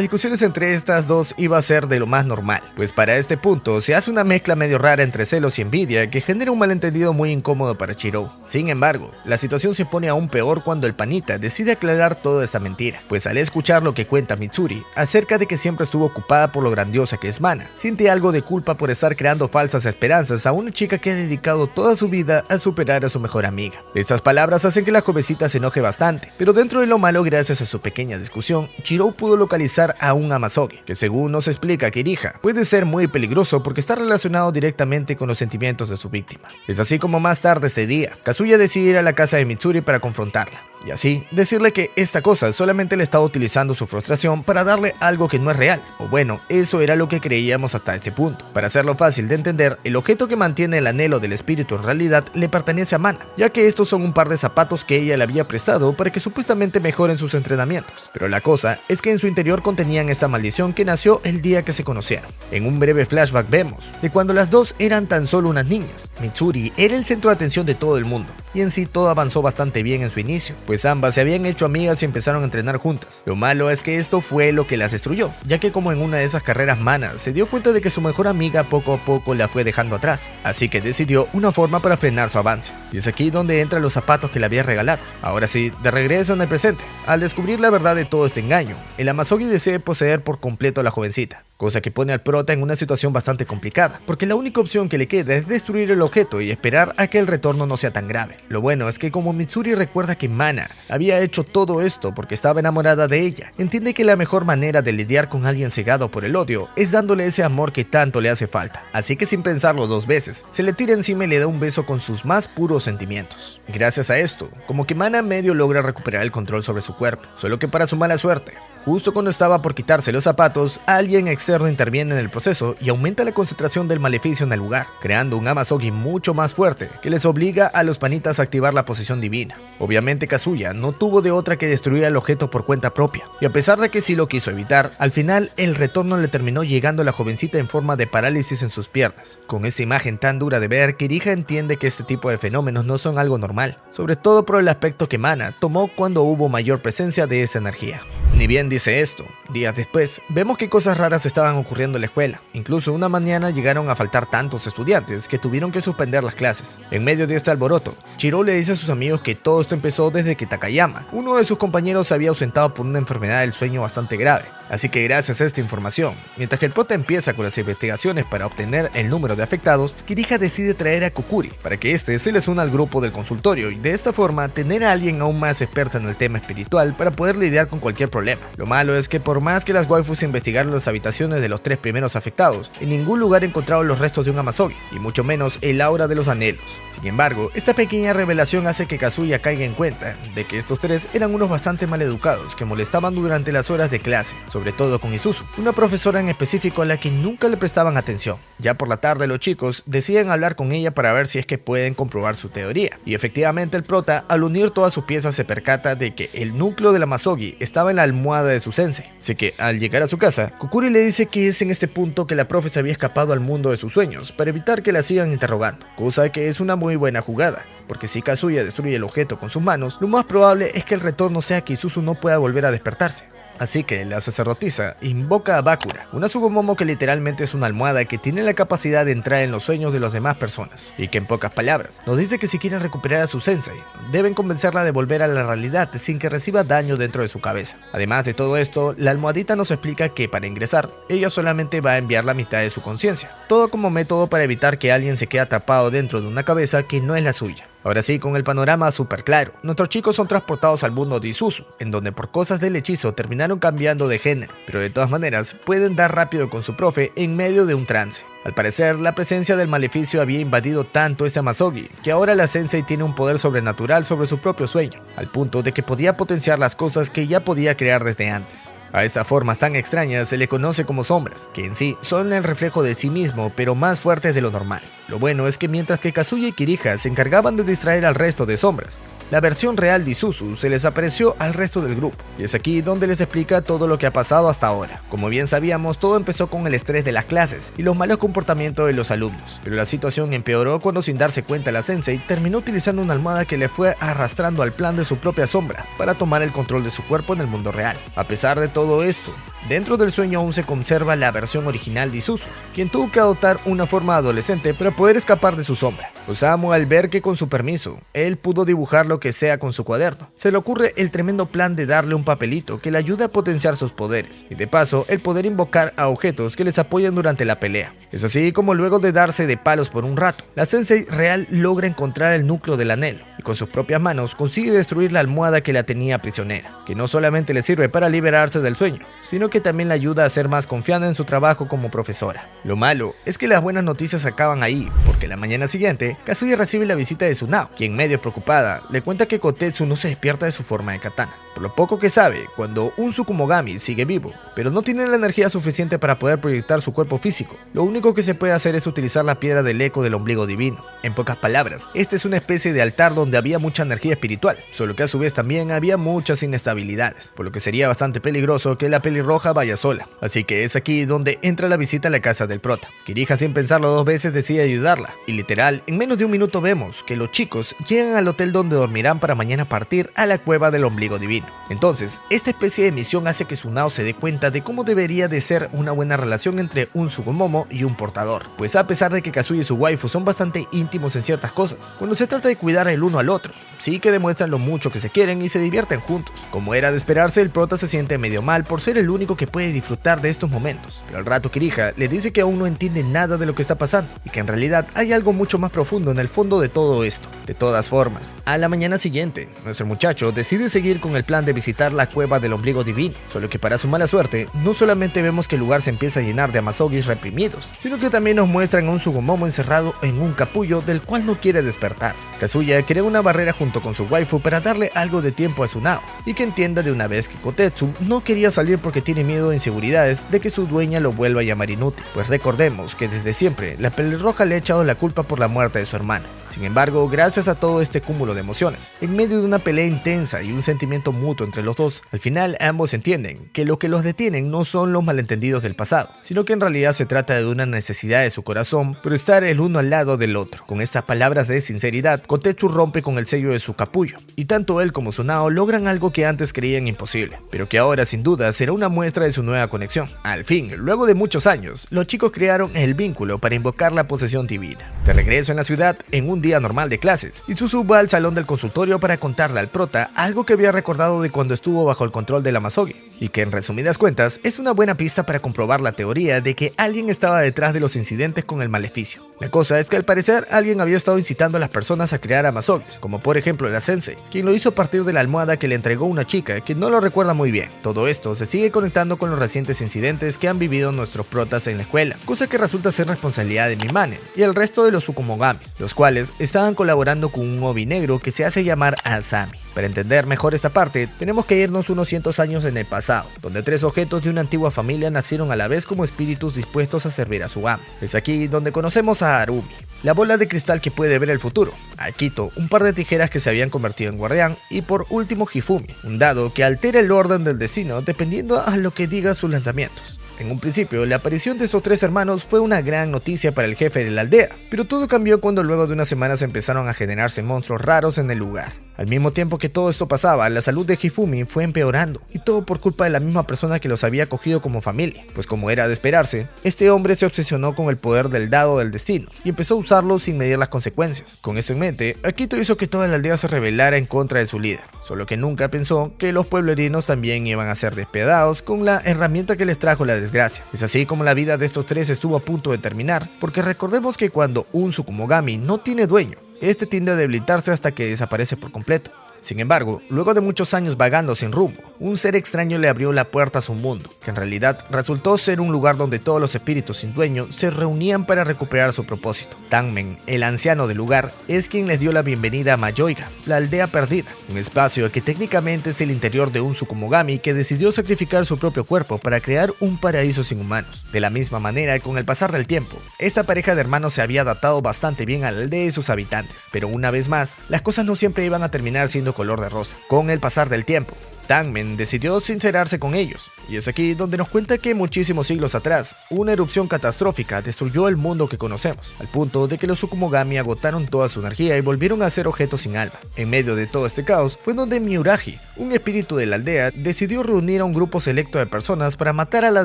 discusiones entre estas dos iba a ser de lo más normal, pues para este punto se hace una mezcla medio rara entre celos y envidia que genera un malentendido muy incómodo para Chirou. Sin embargo, la situación se pone aún peor cuando el panita decide aclarar toda esta mentira, pues al escuchar lo que cuenta Mitsuri acerca de que siempre estuvo ocupada por lo grandiosa que es Mana, siente algo de culpa por estar creando falsas esperanzas a una chica que ha dedicado toda su vida a superar a su mejor amiga. Estas palabras hacen que la jovencita se enoje bastante, pero dentro de lo malo, gracias a su pequeña discusión, Chirou pudo localizar a un Amazogi, que según nos explica Kirija, puede ser muy peligroso porque está relacionado directamente con los sentimientos de su víctima. Es así como más tarde este día, Kazuya decide ir a la casa de Mitsuri para confrontarla, y así decirle que esta cosa solamente le estaba utilizando su frustración para darle algo que no es real, o bueno, eso era lo que creíamos hasta este punto. Para hacerlo fácil de entender, el objeto que mantiene el anhelo del espíritu en realidad le pertenece a Mana, ya que estos son un par de zapatos que ella le había prestado para que supuestamente mejoren sus entrenamientos, pero la cosa es que en su interior contenían esta maldición que nació el día que se conocieron. En un breve flashback vemos de cuando las dos eran tan solo unas niñas. Mitsuri era el centro de atención de todo el mundo, y en sí todo avanzó bastante bien en su inicio, pues ambas se habían hecho amigas y empezaron a entrenar juntas. Lo malo es que esto fue lo que las destruyó, ya que como en una de esas carreras manas, se dio cuenta de que su mejor amiga poco a poco la fue dejando atrás, así que decidió una forma para frenar su avance. Y es aquí donde entran los zapatos que le había regalado. Ahora sí, de regreso en el presente, al descubrir la verdad de todo este engaño, el Amazogi desea poseer por completo a la jovencita, cosa que pone al prota en una situación bastante complicada, porque la única opción que le queda es destruir el objeto y esperar a que el retorno no sea tan grave. Lo bueno es que como Mitsuri recuerda que Mana había hecho todo esto porque estaba enamorada de ella, entiende que la mejor manera de lidiar con alguien cegado por el odio es dándole ese amor que tanto le hace falta, así que sin pensarlo dos veces, se le tira encima y le da un beso con sus más puros sentimientos. Gracias a esto, como que Mana medio logra recuperar el control sobre su cuerpo, solo que para su mala suerte, justo cuando estaba por quitarse los zapatos, alguien externo interviene en el proceso y aumenta la concentración del maleficio en el lugar, creando un Amazogi mucho más fuerte, que les obliga a los panitas a activar la posesión divina. Obviamente Kazuya no tuvo de otra que destruir el objeto por cuenta propia, y a pesar de que sí lo quiso evitar, al final el retorno le terminó llegando a la jovencita en forma de parálisis en sus piernas. Con esta imagen tan dura de ver, Kirija entiende que este tipo de fenómenos no son algo normal, sobre todo por el aspecto que Mana tomó cuando hubo mayor presencia de esa energía. Ni bien dice esto, días después, vemos que cosas raras estaban ocurriendo en la escuela. Incluso una mañana llegaron a faltar tantos estudiantes que tuvieron que suspender las clases. En medio de este alboroto, Chiro le dice a sus amigos que todo esto empezó desde que Takayama, uno de sus compañeros, se había ausentado por una enfermedad del sueño bastante grave. Así que gracias a esta información, mientras que el prota empieza con las investigaciones para obtener el número de afectados, Kirija decide traer a Kokuri para que este se les una al grupo del consultorio y de esta forma tener a alguien aún más experta en el tema espiritual para poder lidiar con cualquier problema. Lo malo es que por más que las waifus investigaron las habitaciones de los 3 primeros afectados, en ningún lugar encontraron los restos de un Amazogi, y mucho menos el aura de los anhelos. Sin embargo, esta pequeña revelación hace que Kazuya caiga en cuenta de que estos 3 eran unos bastante maleducados que molestaban durante las horas de clase, sobre todo con Isuzu, una profesora en específico a la que nunca le prestaban atención. Ya por la tarde los chicos deciden hablar con ella para ver si es que pueden comprobar su teoría, y efectivamente el prota, al unir todas sus piezas, se percata de que el núcleo del Amazogi estaba en la almohada de su sensei. Así que al llegar a su casa, Kokuri le dice que es en este punto que la profe se había escapado al mundo de sus sueños para evitar que la sigan interrogando, cosa que es una muy buena jugada, porque si Kazuya destruye el objeto con sus manos, lo más probable es que el retorno sea que Isuzu no pueda volver a despertarse. Así que la sacerdotisa invoca a Bakura, una Sugomomo que literalmente es una almohada que tiene la capacidad de entrar en los sueños de las demás personas, y que en pocas palabras nos dice que si quieren recuperar a su sensei, deben convencerla de volver a la realidad sin que reciba daño dentro de su cabeza. Además de todo esto, la almohadita nos explica que para ingresar, ella solamente va a enviar la mitad de su conciencia, todo como método para evitar que alguien se quede atrapado dentro de una cabeza que no es la suya. Ahora sí, con el panorama súper claro, nuestros chicos son transportados al mundo de Isuzu, en donde por cosas del hechizo terminaron cambiando de género, pero de todas maneras pueden dar rápido con su profe en medio de un trance. Al parecer, la presencia del maleficio había invadido tanto ese Amazogi, que ahora la sensei tiene un poder sobrenatural sobre su propio sueño, al punto de que podía potenciar las cosas que ya podía crear desde antes. A esas formas tan extrañas se le conoce como sombras, que en sí son el reflejo de sí mismo, pero más fuertes de lo normal. Lo bueno es que mientras que Kazuya y Kirija se encargaban de distraer al resto de sombras, la versión real de Isuzu se les apareció al resto del grupo, y es aquí donde les explica todo lo que ha pasado hasta ahora. Como bien sabíamos, todo empezó con el estrés de las clases y los malos comportamientos de los alumnos, pero la situación empeoró cuando, sin darse cuenta, la sensei terminó utilizando una almohada que le fue arrastrando al plan de su propia sombra para tomar el control de su cuerpo en el mundo real. A pesar de todo esto, dentro del sueño aún se conserva la versión original de Isuzu, quien tuvo que adoptar una forma adolescente para poder escapar de su sombra. Osamu, al ver que con su permiso, él pudo dibujar lo que sea con su cuaderno, se le ocurre el tremendo plan de darle un papelito que le ayude a potenciar sus poderes, y de paso el poder invocar a objetos que les apoyen durante la pelea. Es así como luego de darse de palos por un rato, la sensei real logra encontrar el núcleo del anhelo, y con sus propias manos consigue destruir la almohada que la tenía prisionera, que no solamente le sirve para liberarse del sueño, sino que también la ayuda a ser más confiada en su trabajo como profesora. Lo malo es que las buenas noticias acaban ahí, porque la mañana siguiente, Kazuya recibe la visita de Tsunao, quien medio preocupada le cuenta que Kotetsu no se despierta de su forma de katana. Por lo poco que sabe, cuando un Tsukumogami sigue vivo, pero no tiene la energía suficiente para poder proyectar su cuerpo físico, lo único que se puede hacer es utilizar la piedra del eco del ombligo divino. En pocas palabras, esta es una especie de altar donde había mucha energía espiritual, solo que a su vez también había muchas inestabilidades, por lo que sería bastante peligroso que la pelirroja vaya sola. Así que es aquí donde entra la visita a la casa del prota. Kirija, sin pensarlo dos veces, decide ayudarla, y literal, en menos de un minuto vemos que los chicos llegan al hotel donde dormirán para mañana partir a la cueva del ombligo divino. Entonces, esta especie de misión hace que Tsunade se dé cuenta de cómo debería de ser una buena relación entre un Tsukumomo y un portador, pues a pesar de que Kazuya y su waifu son bastante íntimos en ciertas cosas, cuando se trata de cuidar el uno al otro, sí que demuestran lo mucho que se quieren y se divierten juntos. Como era de esperarse, el prota se siente medio mal por ser el único que puede disfrutar de estos momentos, pero al rato Kirija le dice que aún no entiende nada de lo que está pasando y que en realidad hay algo mucho más profundo en el fondo de todo esto. De todas formas, a la mañana siguiente, nuestro muchacho decide seguir con el plan de visitar la cueva del ombligo divino, solo que para su mala suerte, no solamente vemos que el lugar se empieza a llenar de Amazogis reprimidos, sino que también nos muestran a un Tsukumomo encerrado en un capullo del cual no quiere despertar. Kazuya crea una barrera junto con su waifu para darle algo de tiempo a Tsunade, y que entienda de una vez que Kotetsu no quería salir porque tiene miedo e inseguridades de que su dueña lo vuelva a llamar inútil, pues recordemos que desde siempre la pelirroja le ha echado la culpa por la muerte de su hermano. Sin embargo, gracias a todo este cúmulo de emociones, en medio de una pelea intensa y un sentimiento mutuo entre los dos, al final ambos entienden que lo que los detienen no son los malentendidos del pasado, sino que en realidad se trata de una necesidad de su corazón por estar el uno al lado del otro. Con estas palabras de sinceridad, Kotetsu rompe con el sello de su capullo, y tanto él como Tsunade logran algo que antes creían imposible, pero que ahora sin duda será una muestra de su nueva conexión. Al fin, luego de muchos años, los chicos crearon el vínculo para invocar la posesión divina. De regreso en la ciudad, en un día normal de clases, Isuzu va al salón del consultorio para contarle al prota algo que había recordado de cuando estuvo bajo el control de la Amazogi, y que en resumidas cuentas es una buena pista para comprobar la teoría de que alguien estaba detrás de los incidentes con el maleficio. La cosa es que al parecer alguien había estado incitando a las personas a crear Amazogis, como por ejemplo la Sensei, quien lo hizo a partir de la almohada que le entregó una chica que no lo recuerda muy bien. Todo esto se sigue conectando con los recientes incidentes que han vivido nuestros protas en la escuela, cosa que resulta ser responsabilidad de Mimane y el resto de los Tsukumogamis, los cuales estaban colaborando con un obi negro que se hace llamar Asami. Para entender mejor esta parte, tenemos que irnos unos cientos años en el pasado, donde 3 objetos de una antigua familia nacieron a la vez como espíritus dispuestos a servir a su amo. Es aquí donde conocemos a Harumi, la bola de cristal que puede ver el futuro, a Akito, un par de tijeras que se habían convertido en guardián, y por último Hifumi, un dado que altera el orden del destino dependiendo a lo que diga sus lanzamientos. En un principio, la aparición de esos 3 hermanos fue una gran noticia para el jefe de la aldea, pero todo cambió cuando luego de unas semanas empezaron a generarse monstruos raros en el lugar. Al mismo tiempo que todo esto pasaba, la salud de Hifumi fue empeorando, y todo por culpa de la misma persona que los había acogido como familia, pues como era de esperarse, este hombre se obsesionó con el poder del dado del destino, y empezó a usarlo sin medir las consecuencias. Con esto en mente, Akito hizo que toda la aldea se rebelara en contra de su líder, solo que nunca pensó que los pueblerinos también iban a ser despiadados con la herramienta que les trajo la desgracia. Es así como la vida de estos 3 estuvo a punto de terminar, porque recordemos que cuando un Tsukumogami no tiene dueño, este tiende a debilitarse hasta que desaparece por completo. Sin embargo, luego de muchos años vagando sin rumbo, un ser extraño le abrió la puerta a su mundo, que en realidad resultó ser un lugar donde todos los espíritus sin dueño se reunían para recuperar su propósito. Tangmen, el anciano del lugar, es quien les dio la bienvenida a Mayoiga, la aldea perdida, un espacio que técnicamente es el interior de un Tsukumogami que decidió sacrificar su propio cuerpo para crear un paraíso sin humanos. De la misma manera, con el pasar del tiempo, esta pareja de hermanos se había adaptado bastante bien a la aldea y sus habitantes, pero una vez más, las cosas no siempre iban a terminar siendo color de rosa. Con el pasar del tiempo, Tangmen decidió sincerarse con ellos, y es aquí donde nos cuenta que muchísimos siglos atrás, una erupción catastrófica destruyó el mundo que conocemos, al punto de que los Tsukumogami agotaron toda su energía y volvieron a ser objetos sin alma. En medio de todo este caos fue donde Miuraji, un espíritu de la aldea, decidió reunir a un grupo selecto de personas para matar a la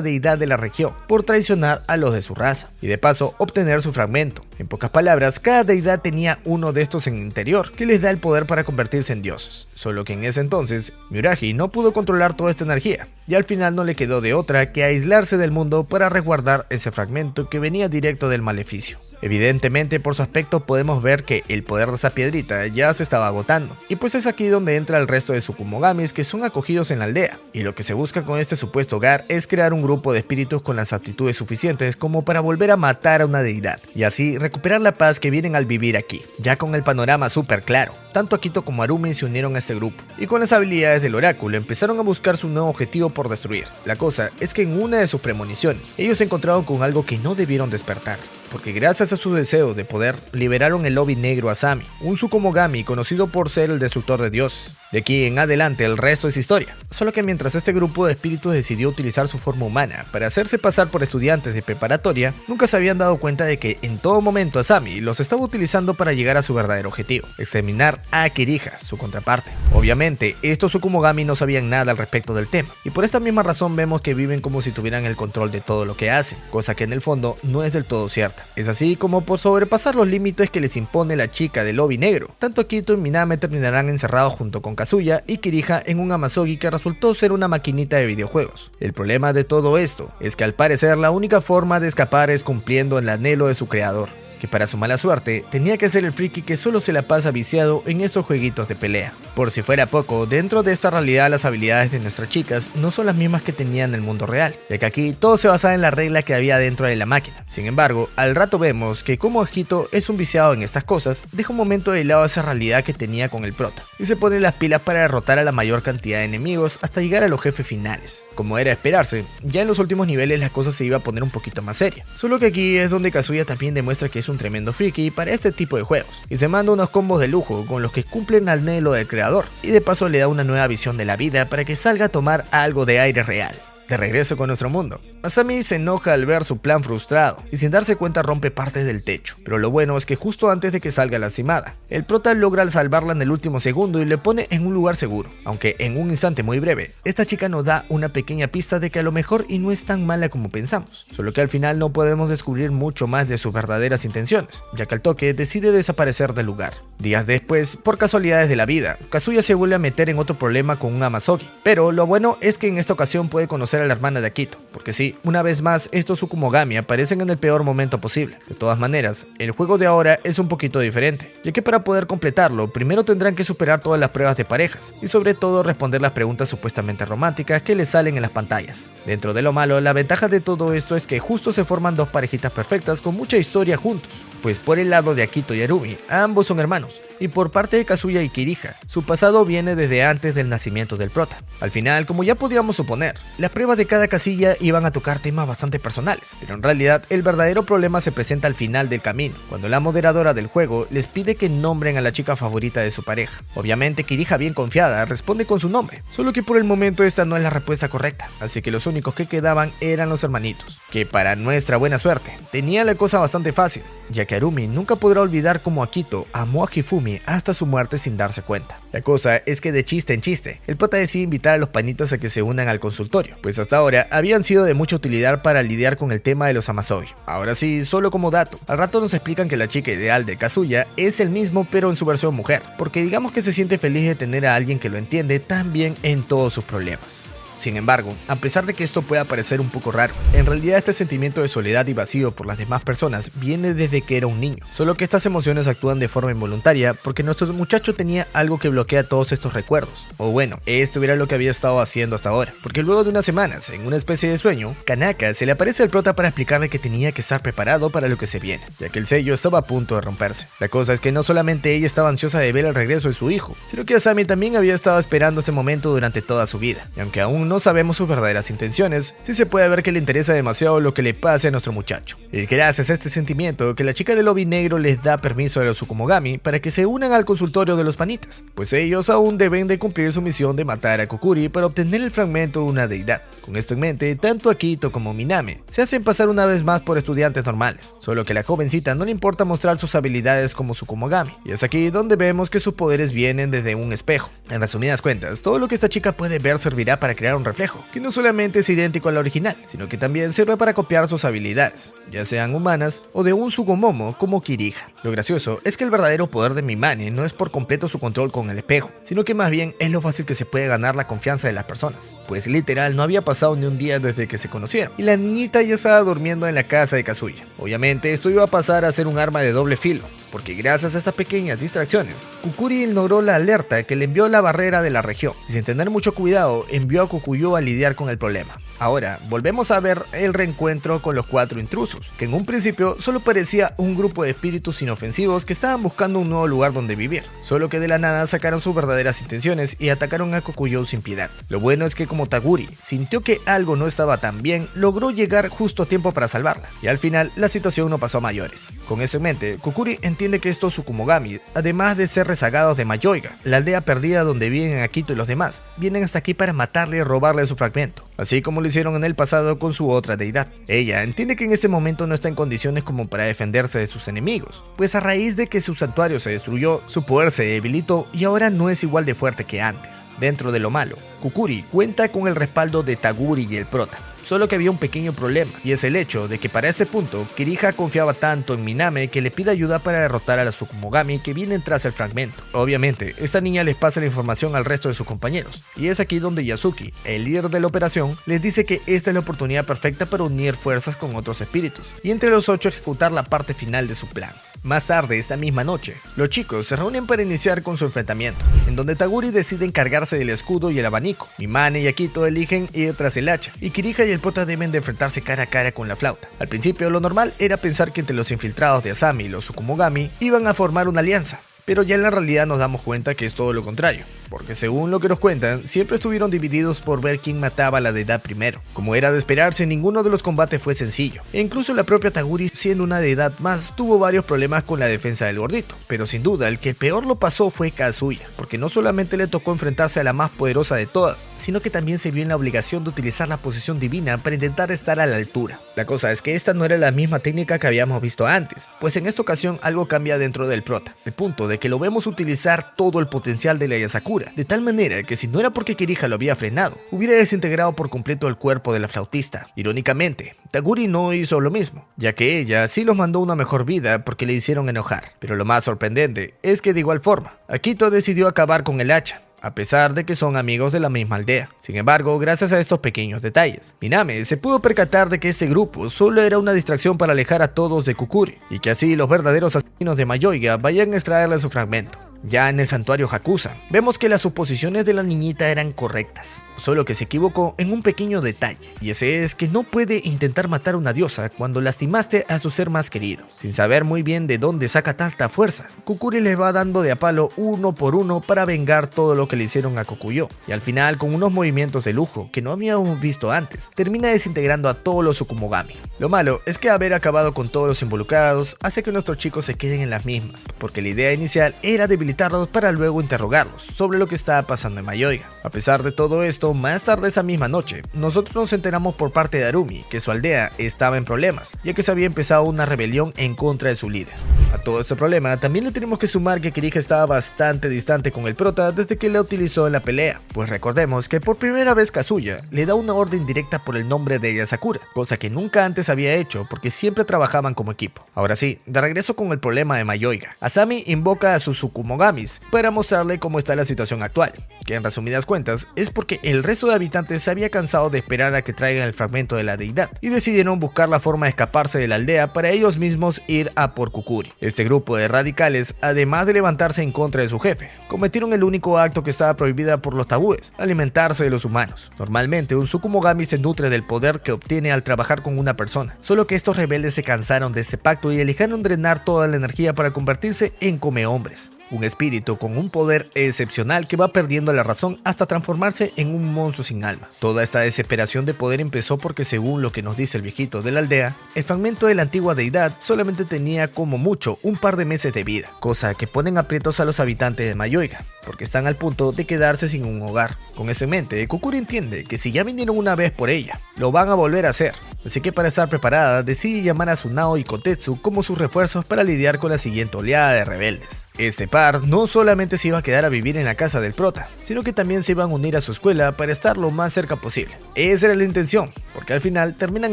deidad de la región por traicionar a los de su raza, y de paso obtener su fragmento. En pocas palabras, cada deidad tenía uno de estos en el interior que les da el poder para convertirse en dioses, solo que en ese entonces Miuraji no pudo controlar toda esta energía, y al final no le quedó de otra que aislarse del mundo para resguardar ese fragmento que venía directo del maleficio. Evidentemente por su aspecto podemos ver que el poder de esa piedrita ya se estaba agotando, y pues es aquí donde entra el resto de Tsukumogamis que son acogidos en la aldea, y lo que se busca con este supuesto hogar es crear un grupo de espíritus con las aptitudes suficientes como para volver a matar a una deidad, y así recuperar la paz que vienen al vivir aquí, ya con el panorama súper claro. Tanto Akito como Arumi se unieron a este grupo, y con las habilidades del oráculo empezaron a buscar su nuevo objetivo por destruir. La cosa es que en una de sus premoniciones, ellos se encontraron con algo que no debieron despertar, porque gracias a su deseo de poder, liberaron el Lobi Negro Asami, un Tsukumogami conocido por ser el destructor de dioses. De aquí en adelante el resto es historia, solo que mientras este grupo de espíritus decidió utilizar su forma humana para hacerse pasar por estudiantes de preparatoria, nunca se habían dado cuenta de que en todo momento Asami los estaba utilizando para llegar a su verdadero objetivo, exterminar a Kirija, su contraparte. Obviamente, estos Tsukumogami no sabían nada al respecto del tema, y por esta misma razón vemos que viven como si tuvieran el control de todo lo que hacen, cosa que en el fondo no es del todo cierta. Es así como por sobrepasar los límites que les impone la chica del Lobi Negro, tanto Akito y Miname terminarán encerrados junto con Kazuya y Kirija en un Amazogi que resultó ser una maquinita de videojuegos. El problema de todo esto es que al parecer la única forma de escapar es cumpliendo el anhelo de su creador, que para su mala suerte tenía que ser el friki que solo se la pasa viciado en estos jueguitos de pelea. Por si fuera poco, dentro de esta realidad las habilidades de nuestras chicas no son las mismas que tenían en el mundo real, ya que aquí todo se basaba en la regla que había dentro de la máquina. Sin embargo, al rato vemos que como Akito es un viciado en estas cosas, deja un momento de lado esa realidad que tenía con el prota, y se pone las pilas para derrotar a la mayor cantidad de enemigos hasta llegar a los jefes finales. Como era de esperarse, ya en los últimos niveles las cosas se iba a poner un poquito más seria, solo que aquí es donde Kazuya también demuestra que es un tremendo friki para este tipo de juegos, y se manda unos combos de lujo con los que cumplen al anhelo del creador, y de paso le da una nueva visión de la vida para que salga a tomar algo de aire real. De regreso con nuestro mundo, Asami se enoja al ver su plan frustrado y sin darse cuenta rompe partes del techo, pero lo bueno es que justo antes de que salga lastimada, el prota logra salvarla en el último segundo y le pone en un lugar seguro, aunque en un instante muy breve, esta chica nos da una pequeña pista de que a lo mejor y no es tan mala como pensamos, solo que al final no podemos descubrir mucho más de sus verdaderas intenciones, ya que al toque decide desaparecer del lugar. Días después, por casualidades de la vida, Kazuya se vuelve a meter en otro problema con un Amazogi, pero lo bueno es que en esta ocasión puede conocer a la hermana de Akito, porque sí, una vez más estos Tsukumogami aparecen en el peor momento posible. De todas maneras, el juego de ahora es un poquito diferente, ya que para poder completarlo, primero tendrán que superar todas las pruebas de parejas, y sobre todo responder las preguntas supuestamente románticas que les salen en las pantallas. Dentro de lo malo, la ventaja de todo esto es que justo se forman dos parejitas perfectas con mucha historia juntos, pues por el lado de Akito y Arumi, ambos son hermanos, y por parte de Kazuya y Kirija, su pasado viene desde antes del nacimiento del prota. Al final, como ya podíamos suponer, las pruebas de cada casilla iban a tocar temas bastante personales, pero en realidad el verdadero problema se presenta al final del camino, cuando la moderadora del juego les pide que nombren a la chica favorita de su pareja. Obviamente Kirija, bien confiada, responde con su nombre, solo que por el momento esta no es la respuesta correcta, así que los únicos que quedaban eran los hermanitos, que para nuestra buena suerte, tenían la cosa bastante fácil, ya que Arumi nunca podrá olvidar cómo Akito amó a Hifumi hasta su muerte sin darse cuenta. La cosa es que de chiste en chiste, el prota decide invitar a los panitas a que se unan al consultorio, pues hasta ahora habían sido de mucha utilidad para lidiar con el tema de los Amazogi. Ahora sí, solo como dato, al rato nos explican que la chica ideal de Kazuya es el mismo pero en su versión mujer, porque digamos que se siente feliz de tener a alguien que lo entiende tan bien en todos sus problemas. Sin embargo, a pesar de que esto pueda parecer un poco raro, en realidad este sentimiento de soledad y vacío por las demás personas viene desde que era un niño, solo que estas emociones actúan de forma involuntaria porque nuestro muchacho tenía algo que bloquea todos estos recuerdos, o bueno, esto era lo que había estado haciendo hasta ahora, porque luego de unas semanas, en una especie de sueño, Kanaka se le aparece al prota para explicarle que tenía que estar preparado para lo que se viene, ya que el sello estaba a punto de romperse. La cosa es que no solamente ella estaba ansiosa de ver el regreso de su hijo, sino que Asami también había estado esperando este momento durante toda su vida, y aunque aún no sabemos sus verdaderas intenciones, sí se puede ver que le interesa demasiado lo que le pase a nuestro muchacho. Y gracias a este sentimiento que la chica del Lobi Negro les da permiso a los Tsukumogami para que se unan al consultorio de los panitas, pues ellos aún deben de cumplir su misión de matar a Kokuri para obtener el fragmento de una deidad. Con esto en mente, tanto Akito como Miname se hacen pasar una vez más por estudiantes normales, solo que a la jovencita no le importa mostrar sus habilidades como Tsukumogami, y es aquí donde vemos que sus poderes vienen desde un espejo. En resumidas cuentas, todo lo que esta chica puede ver servirá para crear un reflejo, que no solamente es idéntico a la original, sino que también sirve para copiar sus habilidades, ya sean humanas o de un Tsukumomo como Kirija. Lo gracioso es que el verdadero poder de Mimane no es por completo su control con el espejo, sino que más bien es lo fácil que se puede ganar la confianza de las personas. Pues literal no había pasado ni un día desde que se conocieron, y la niñita ya estaba durmiendo en la casa de Kazuya. Obviamente esto iba a pasar a ser un arma de doble filo, porque gracias a estas pequeñas distracciones, Kukuri ignoró la alerta que le envió la barrera de la región, y sin tener mucho cuidado envió a Kokuyo a lidiar con el problema. Ahora, volvemos a ver el reencuentro con los 4 intrusos, que en un principio solo parecía un grupo de espíritus inofensivos que estaban buscando un nuevo lugar donde vivir, solo que de la nada sacaron sus verdaderas intenciones y atacaron a Kokuyo sin piedad. Lo bueno es que como Taguri sintió que algo no estaba tan bien, logró llegar justo a tiempo para salvarla, y al final la situación no pasó a mayores. Con esto en mente, Kukuri entiende que estos Tsukumogami, además de ser rezagados de Mayoiga, la aldea perdida donde viven Akito y los demás, vienen hasta aquí para matarle y robarle su fragmento, así como lo hicieron en el pasado con su otra deidad. Ella entiende que en este momento no está en condiciones como para defenderse de sus enemigos, pues a raíz de que su santuario se destruyó, su poder se debilitó y ahora no es igual de fuerte que antes. Dentro de lo malo, Kukuri cuenta con el respaldo de Taguri y el prota. Solo que había un pequeño problema, y es el hecho de que para este punto, Kirija confiaba tanto en Miname que le pide ayuda para derrotar a la Tsukumogami que vienen tras el fragmento. Obviamente, esta niña les pasa la información al resto de sus compañeros, y es aquí donde Yasuki, el líder de la operación, les dice que esta es la oportunidad perfecta para unir fuerzas con otros espíritus, y entre los 8 ejecutar la parte final de su plan. Más tarde, esta misma noche, los chicos se reúnen para iniciar con su enfrentamiento, en donde Taguri decide encargarse del escudo y el abanico, Mimane y Akito eligen ir tras el hacha, y Kirija y el prota deben de enfrentarse cara a cara con la flauta. Al principio, lo normal era pensar que entre los infiltrados de Asami y los Tsukumogami iban a formar una alianza, pero ya en la realidad nos damos cuenta que es todo lo contrario, porque según lo que nos cuentan, siempre estuvieron divididos por ver quién mataba a la deidad primero. Como era de esperarse, ninguno de los combates fue sencillo, e incluso la propia Taguri, siendo una deidad más, tuvo varios problemas con la defensa del gordito. Pero sin duda, el que peor lo pasó fue Kazuya, porque no solamente le tocó enfrentarse a la más poderosa de todas, sino que también se vio en la obligación de utilizar la posición divina para intentar estar a la altura. La cosa es que esta no era la misma técnica que habíamos visto antes, pues en esta ocasión algo cambia dentro del prota, el punto de que lo vemos utilizar todo el potencial de la Yasakura, de tal manera que si no era porque Kirija lo había frenado, hubiera desintegrado por completo el cuerpo de la flautista. Irónicamente, Taguri no hizo lo mismo, ya que ella sí los mandó una mejor vida porque le hicieron enojar. Pero lo más sorprendente es que de igual forma, Akito decidió acabar con el hacha, a pesar de que son amigos de la misma aldea. Sin embargo, gracias a estos pequeños detalles, Miname se pudo percatar de que este grupo solo era una distracción para alejar a todos de Kukuri, y que así los verdaderos asesinos de Mayoiga vayan a extraerle su fragmento. Ya en el santuario Hakusan, vemos que las suposiciones de la niñita eran correctas, solo que se equivocó en un pequeño detalle, y ese es que no puede intentar matar a una diosa cuando lastimaste a su ser más querido. Sin saber muy bien de dónde saca tanta fuerza, Kukuri le va dando de a palo uno por uno para vengar todo lo que le hicieron a Kokuyo, y al final con unos movimientos de lujo que no habíamos visto antes, termina desintegrando a todos los Tsukumogami. Lo malo es que haber acabado con todos los involucrados hace que nuestros chicos se queden en las mismas, porque la idea inicial era debilitarlos para luego interrogarlos sobre lo que estaba pasando en Mayoiga. A pesar de todo esto, más tarde esa misma noche, nosotros nos enteramos por parte de Arumi que su aldea estaba en problemas, ya que se había empezado una rebelión en contra de su líder. A todo este problema también le tenemos que sumar que Kirija estaba bastante distante con el prota desde que la utilizó en la pelea, pues recordemos que por primera vez Kazuya le da una orden directa por el nombre de Yasakura, cosa que nunca antes había hecho porque siempre trabajaban como equipo. Ahora sí, de regreso con el problema de Mayoiga, Asami invoca a sus Tsukumogamis para mostrarle cómo está la situación actual, que en resumidas cuentas es porque el resto de habitantes se había cansado de esperar a que traigan el fragmento de la deidad y decidieron buscar la forma de escaparse de la aldea para ellos mismos ir a por Kukuri. Este grupo de radicales, además de levantarse en contra de su jefe, cometieron el único acto que estaba prohibida por los tabúes: alimentarse de los humanos. Normalmente un Tsukumogami se nutre del poder que obtiene al trabajar con una persona, solo que estos rebeldes se cansaron de este pacto y eligieron drenar toda la energía para convertirse en comehombres. Un espíritu con un poder excepcional que va perdiendo la razón hasta transformarse en un monstruo sin alma. Toda esta desesperación de poder empezó porque, según lo que nos dice el viejito de la aldea, el fragmento de la antigua deidad solamente tenía como mucho un par de meses de vida, cosa que ponen aprietos a los habitantes de Mayoiga, porque están al punto de quedarse sin un hogar. Con eso en mente, Kukuri entiende que si ya vinieron una vez por ella, lo van a volver a hacer. Así que para estar preparada, decide llamar a Tsunao y Kotetsu como sus refuerzos para lidiar con la siguiente oleada de rebeldes. Este par no solamente se iba a quedar a vivir en la casa del prota, sino que también se iban a unir a su escuela para estar lo más cerca posible. Esa era la intención, porque al final terminan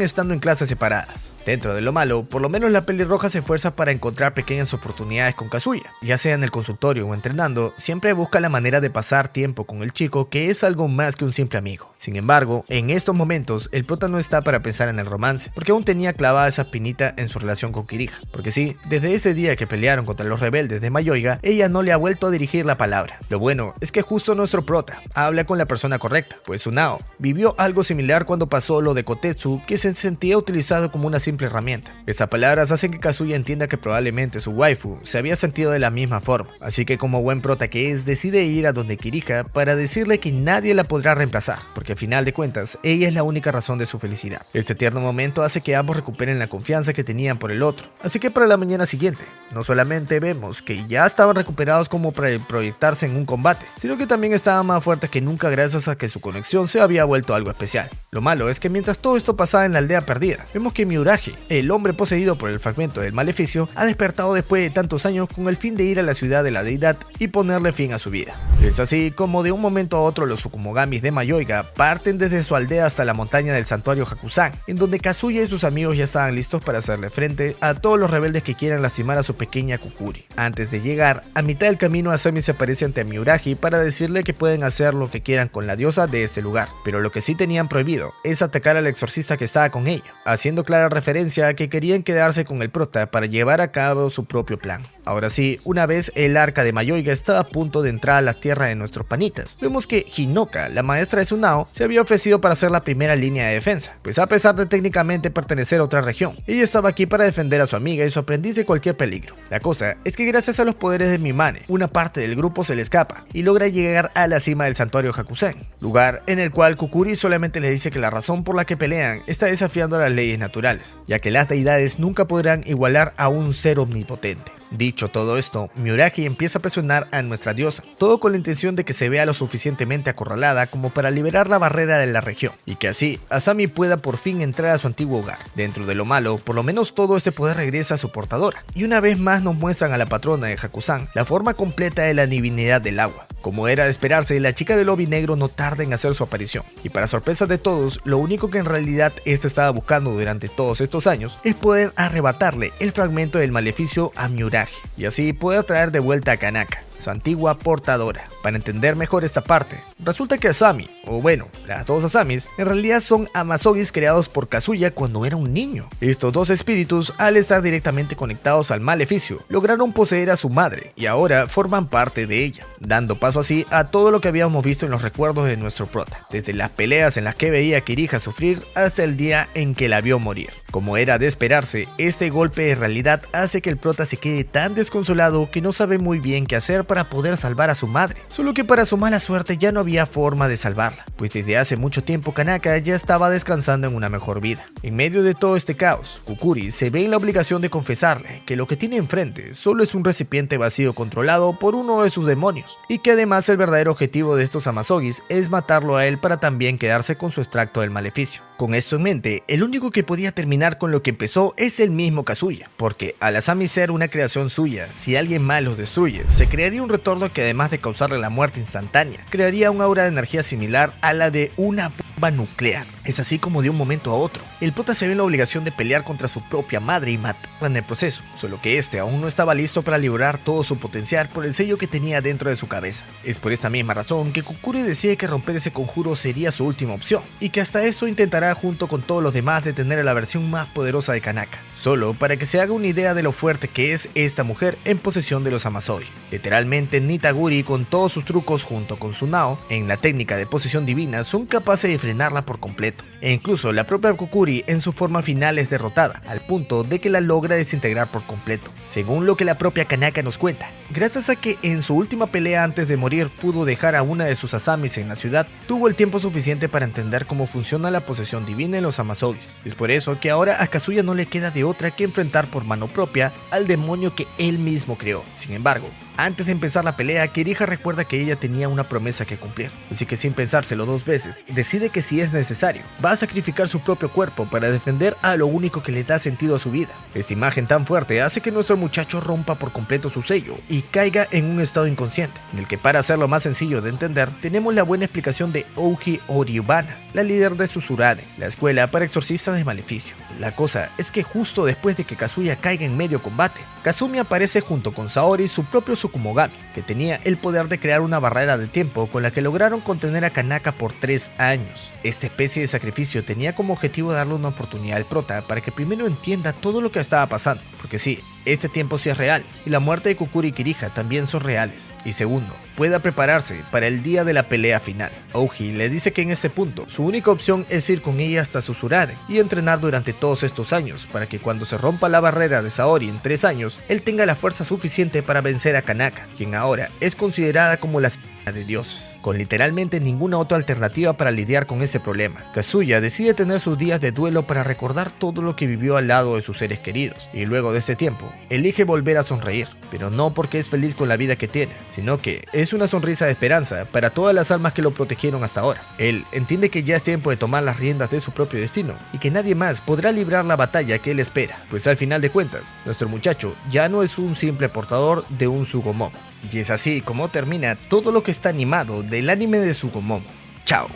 estando en clases separadas. Dentro de lo malo, por lo menos la pelirroja se esfuerza para encontrar pequeñas oportunidades con Kazuya, ya sea en el consultorio o entrenando, siempre busca la manera de pasar tiempo con el chico, que es algo más que un simple amigo. Sin embargo, en estos momentos, el prota no está para pensar en el romance, porque aún tenía clavada esa espinita en su relación con Kirija. Porque sí, desde ese día que pelearon contra los rebeldes de Mayoiga, ella no le ha vuelto a dirigir la palabra. Lo bueno es que justo nuestro prota habla con la persona correcta, pues Tsunao vivió algo similar cuando pasó lo de Kotetsu, que se sentía utilizado como una simple herramienta. Estas palabras hacen que Kazuya entienda que probablemente su waifu se había sentido de la misma forma, así que como buen prota que es, decide ir a donde Kirija para decirle que nadie la podrá reemplazar, porque al final de cuentas, ella es la única razón de su felicidad. Este tierno momento hace que ambos recuperen la confianza que tenían por el otro, así que para la mañana siguiente, no solamente vemos que ya estaban recuperados como para proyectarse en un combate, sino que también estaban más fuertes que nunca gracias a que su conexión se había vuelto algo especial. Lo malo es que mientras todo esto pasaba en la aldea perdida, vemos que Miuragi, el hombre poseído por el fragmento del maleficio, ha despertado después de tantos años con el fin de ir a la ciudad de la deidad y ponerle fin a su vida. Es así como de un momento a otro los Tsukumogamis de Mayoiga parten desde su aldea hasta la montaña del santuario Hakusan, en donde Kazuya y sus amigos ya estaban listos para hacerle frente a todos los rebeldes que quieran lastimar a su pequeña Kukuri. Antes de llegar, a mitad del camino Asami se aparece ante Miuragi para decirle que pueden hacer lo que quieran con la diosa de este lugar, pero lo que sí tenían prohibido es atacar al exorcista que estaba con ella, haciendo clara referencia a que querían quedarse con el prota para llevar a cabo su propio plan. Ahora sí, una vez el arca de Mayoiga estaba a punto de entrar a las tierras de nuestros panitas, vemos que Hinoka, la maestra de Tsunao, se había ofrecido para ser la primera línea de defensa, pues a pesar de técnicamente pertenecer a otra región, ella estaba aquí para defender a su amiga y su aprendiz de cualquier peligro. La cosa es que gracias a los poderes de Mimane, una parte del grupo se le escapa y logra llegar a la cima del santuario Hakusen, lugar en el cual Kukuri solamente les dice que la razón por la que pelean está desafiando las leyes naturales, ya que las deidades nunca podrán igualar a un ser omnipotente. Dicho todo esto, Miuragi empieza a presionar a nuestra diosa, todo con la intención de que se vea lo suficientemente acorralada como para liberar la barrera de la región, y que así Asami pueda por fin entrar a su antiguo hogar. Dentro de lo malo, por lo menos todo este poder regresa a su portadora, y una vez más nos muestran a la patrona de Hakusan la forma completa de la divinidad del agua. Como era de esperarse, la chica del obi negro no tarda en hacer su aparición, y para sorpresa de todos, lo único que en realidad esta estaba buscando durante todos estos años es poder arrebatarle el fragmento del maleficio a Miuragi, y así poder traer de vuelta a Kanaka, su antigua portadora. Para entender mejor esta parte, resulta que Asami, o bueno, las dos Asamis, en realidad son Amasogis creados por Kazuya cuando era un niño. Estos dos espíritus, al estar directamente conectados al maleficio, lograron poseer a su madre y ahora forman parte de ella, dando paso así a todo lo que habíamos visto en los recuerdos de nuestro prota, desde las peleas en las que veía a Kirija sufrir hasta el día en que la vio morir. Como era de esperarse, este golpe de realidad hace que el prota se quede tan desconsolado que no sabe muy bien qué hacer para poder salvar a su madre, solo que para su mala suerte ya no había forma de salvarla, pues desde hace mucho tiempo Kanaka ya estaba descansando en una mejor vida. En medio de todo este caos, Kukuri se ve en la obligación de confesarle que lo que tiene enfrente solo es un recipiente vacío controlado por uno de sus demonios, y que además el verdadero objetivo de estos Amasogis es matarlo a él para también quedarse con su extracto del maleficio. Con esto en mente, el único que podía terminar con lo que empezó es el mismo Kazuya, porque al Asami ser una creación suya, si alguien más los destruye, se crearía un retorno que además de causarle la muerte instantánea, crearía un aura de energía similar a la de una bomba nuclear. Es así como de un momento a otro, el prota se ve en la obligación de pelear contra su propia madre y matarla en el proceso, solo que este aún no estaba listo para liberar todo su potencial por el sello que tenía dentro de su cabeza. Es por esta misma razón que Kukuri decide que romper ese conjuro sería su última opción, y que hasta esto intentará junto con todos los demás detener a la versión más poderosa de Kanaka, solo para que se haga una idea de lo fuerte que es esta mujer en posesión de los Amasoi. Literalmente Nitaguri con todos sus trucos junto con Tsunao en la técnica de posesión divina son capaces de frenarla por completo, e incluso la propia Kukuri en su forma final es derrotada, al punto de que la logra desintegrar por completo, según lo que la propia Kanaka nos cuenta. Gracias a que en su última pelea antes de morir pudo dejar a una de sus Asamis en la ciudad, tuvo el tiempo suficiente para entender cómo funciona la posesión divina en los Amasogis. Es por eso que ahora a Kazuya no le queda de otra que enfrentar por mano propia al demonio que él mismo creó. Sin embargo, Antes de empezar la pelea, Kirija recuerda que ella tenía una promesa que cumplir, así que sin pensárselo 2 veces, decide que si es necesario, va a sacrificar su propio cuerpo para defender a lo único que le da sentido a su vida. Esta imagen tan fuerte hace que nuestro muchacho rompa por completo su sello y caiga en un estado inconsciente, en el que, para hacerlo más sencillo de entender, tenemos la buena explicación de Ouji Oryubana, la líder de Susurade, la escuela para exorcistas de maleficio. La cosa es que justo después de que Kazuya caiga en medio combate, Kazumi aparece junto con Saori, su propio Tsukumogami, que tenía el poder de crear una barrera de tiempo con la que lograron contener a Kanaka por 3 años. Esta especie de sacrificio tenía como objetivo darle una oportunidad al prota para que primero entienda todo lo que estaba pasando, porque sí, este tiempo sí es real, y la muerte de Kukuri y Kirija también son reales. Y segundo, pueda prepararse para el día de la pelea final. Ouji le dice que en este punto, su única opción es ir con ella hasta Susurade y entrenar durante todos estos años, para que cuando se rompa la barrera de Saori en 3 años, él tenga la fuerza suficiente para vencer a Kanaka, quien ahora es considerada como la de dioses, con literalmente ninguna otra alternativa para lidiar con ese problema. Kazuya decide tener sus días de duelo para recordar todo lo que vivió al lado de sus seres queridos, y luego de ese tiempo, elige volver a sonreír, pero no porque es feliz con la vida que tiene, sino que es una sonrisa de esperanza para todas las almas que lo protegieron hasta ahora. Él entiende que ya es tiempo de tomar las riendas de su propio destino, y que nadie más podrá librar la batalla que él espera, pues al final de cuentas, nuestro muchacho ya no es un simple portador de un Sugumon. Y es así como termina todo lo que está animado del anime de Sugumon. Chao.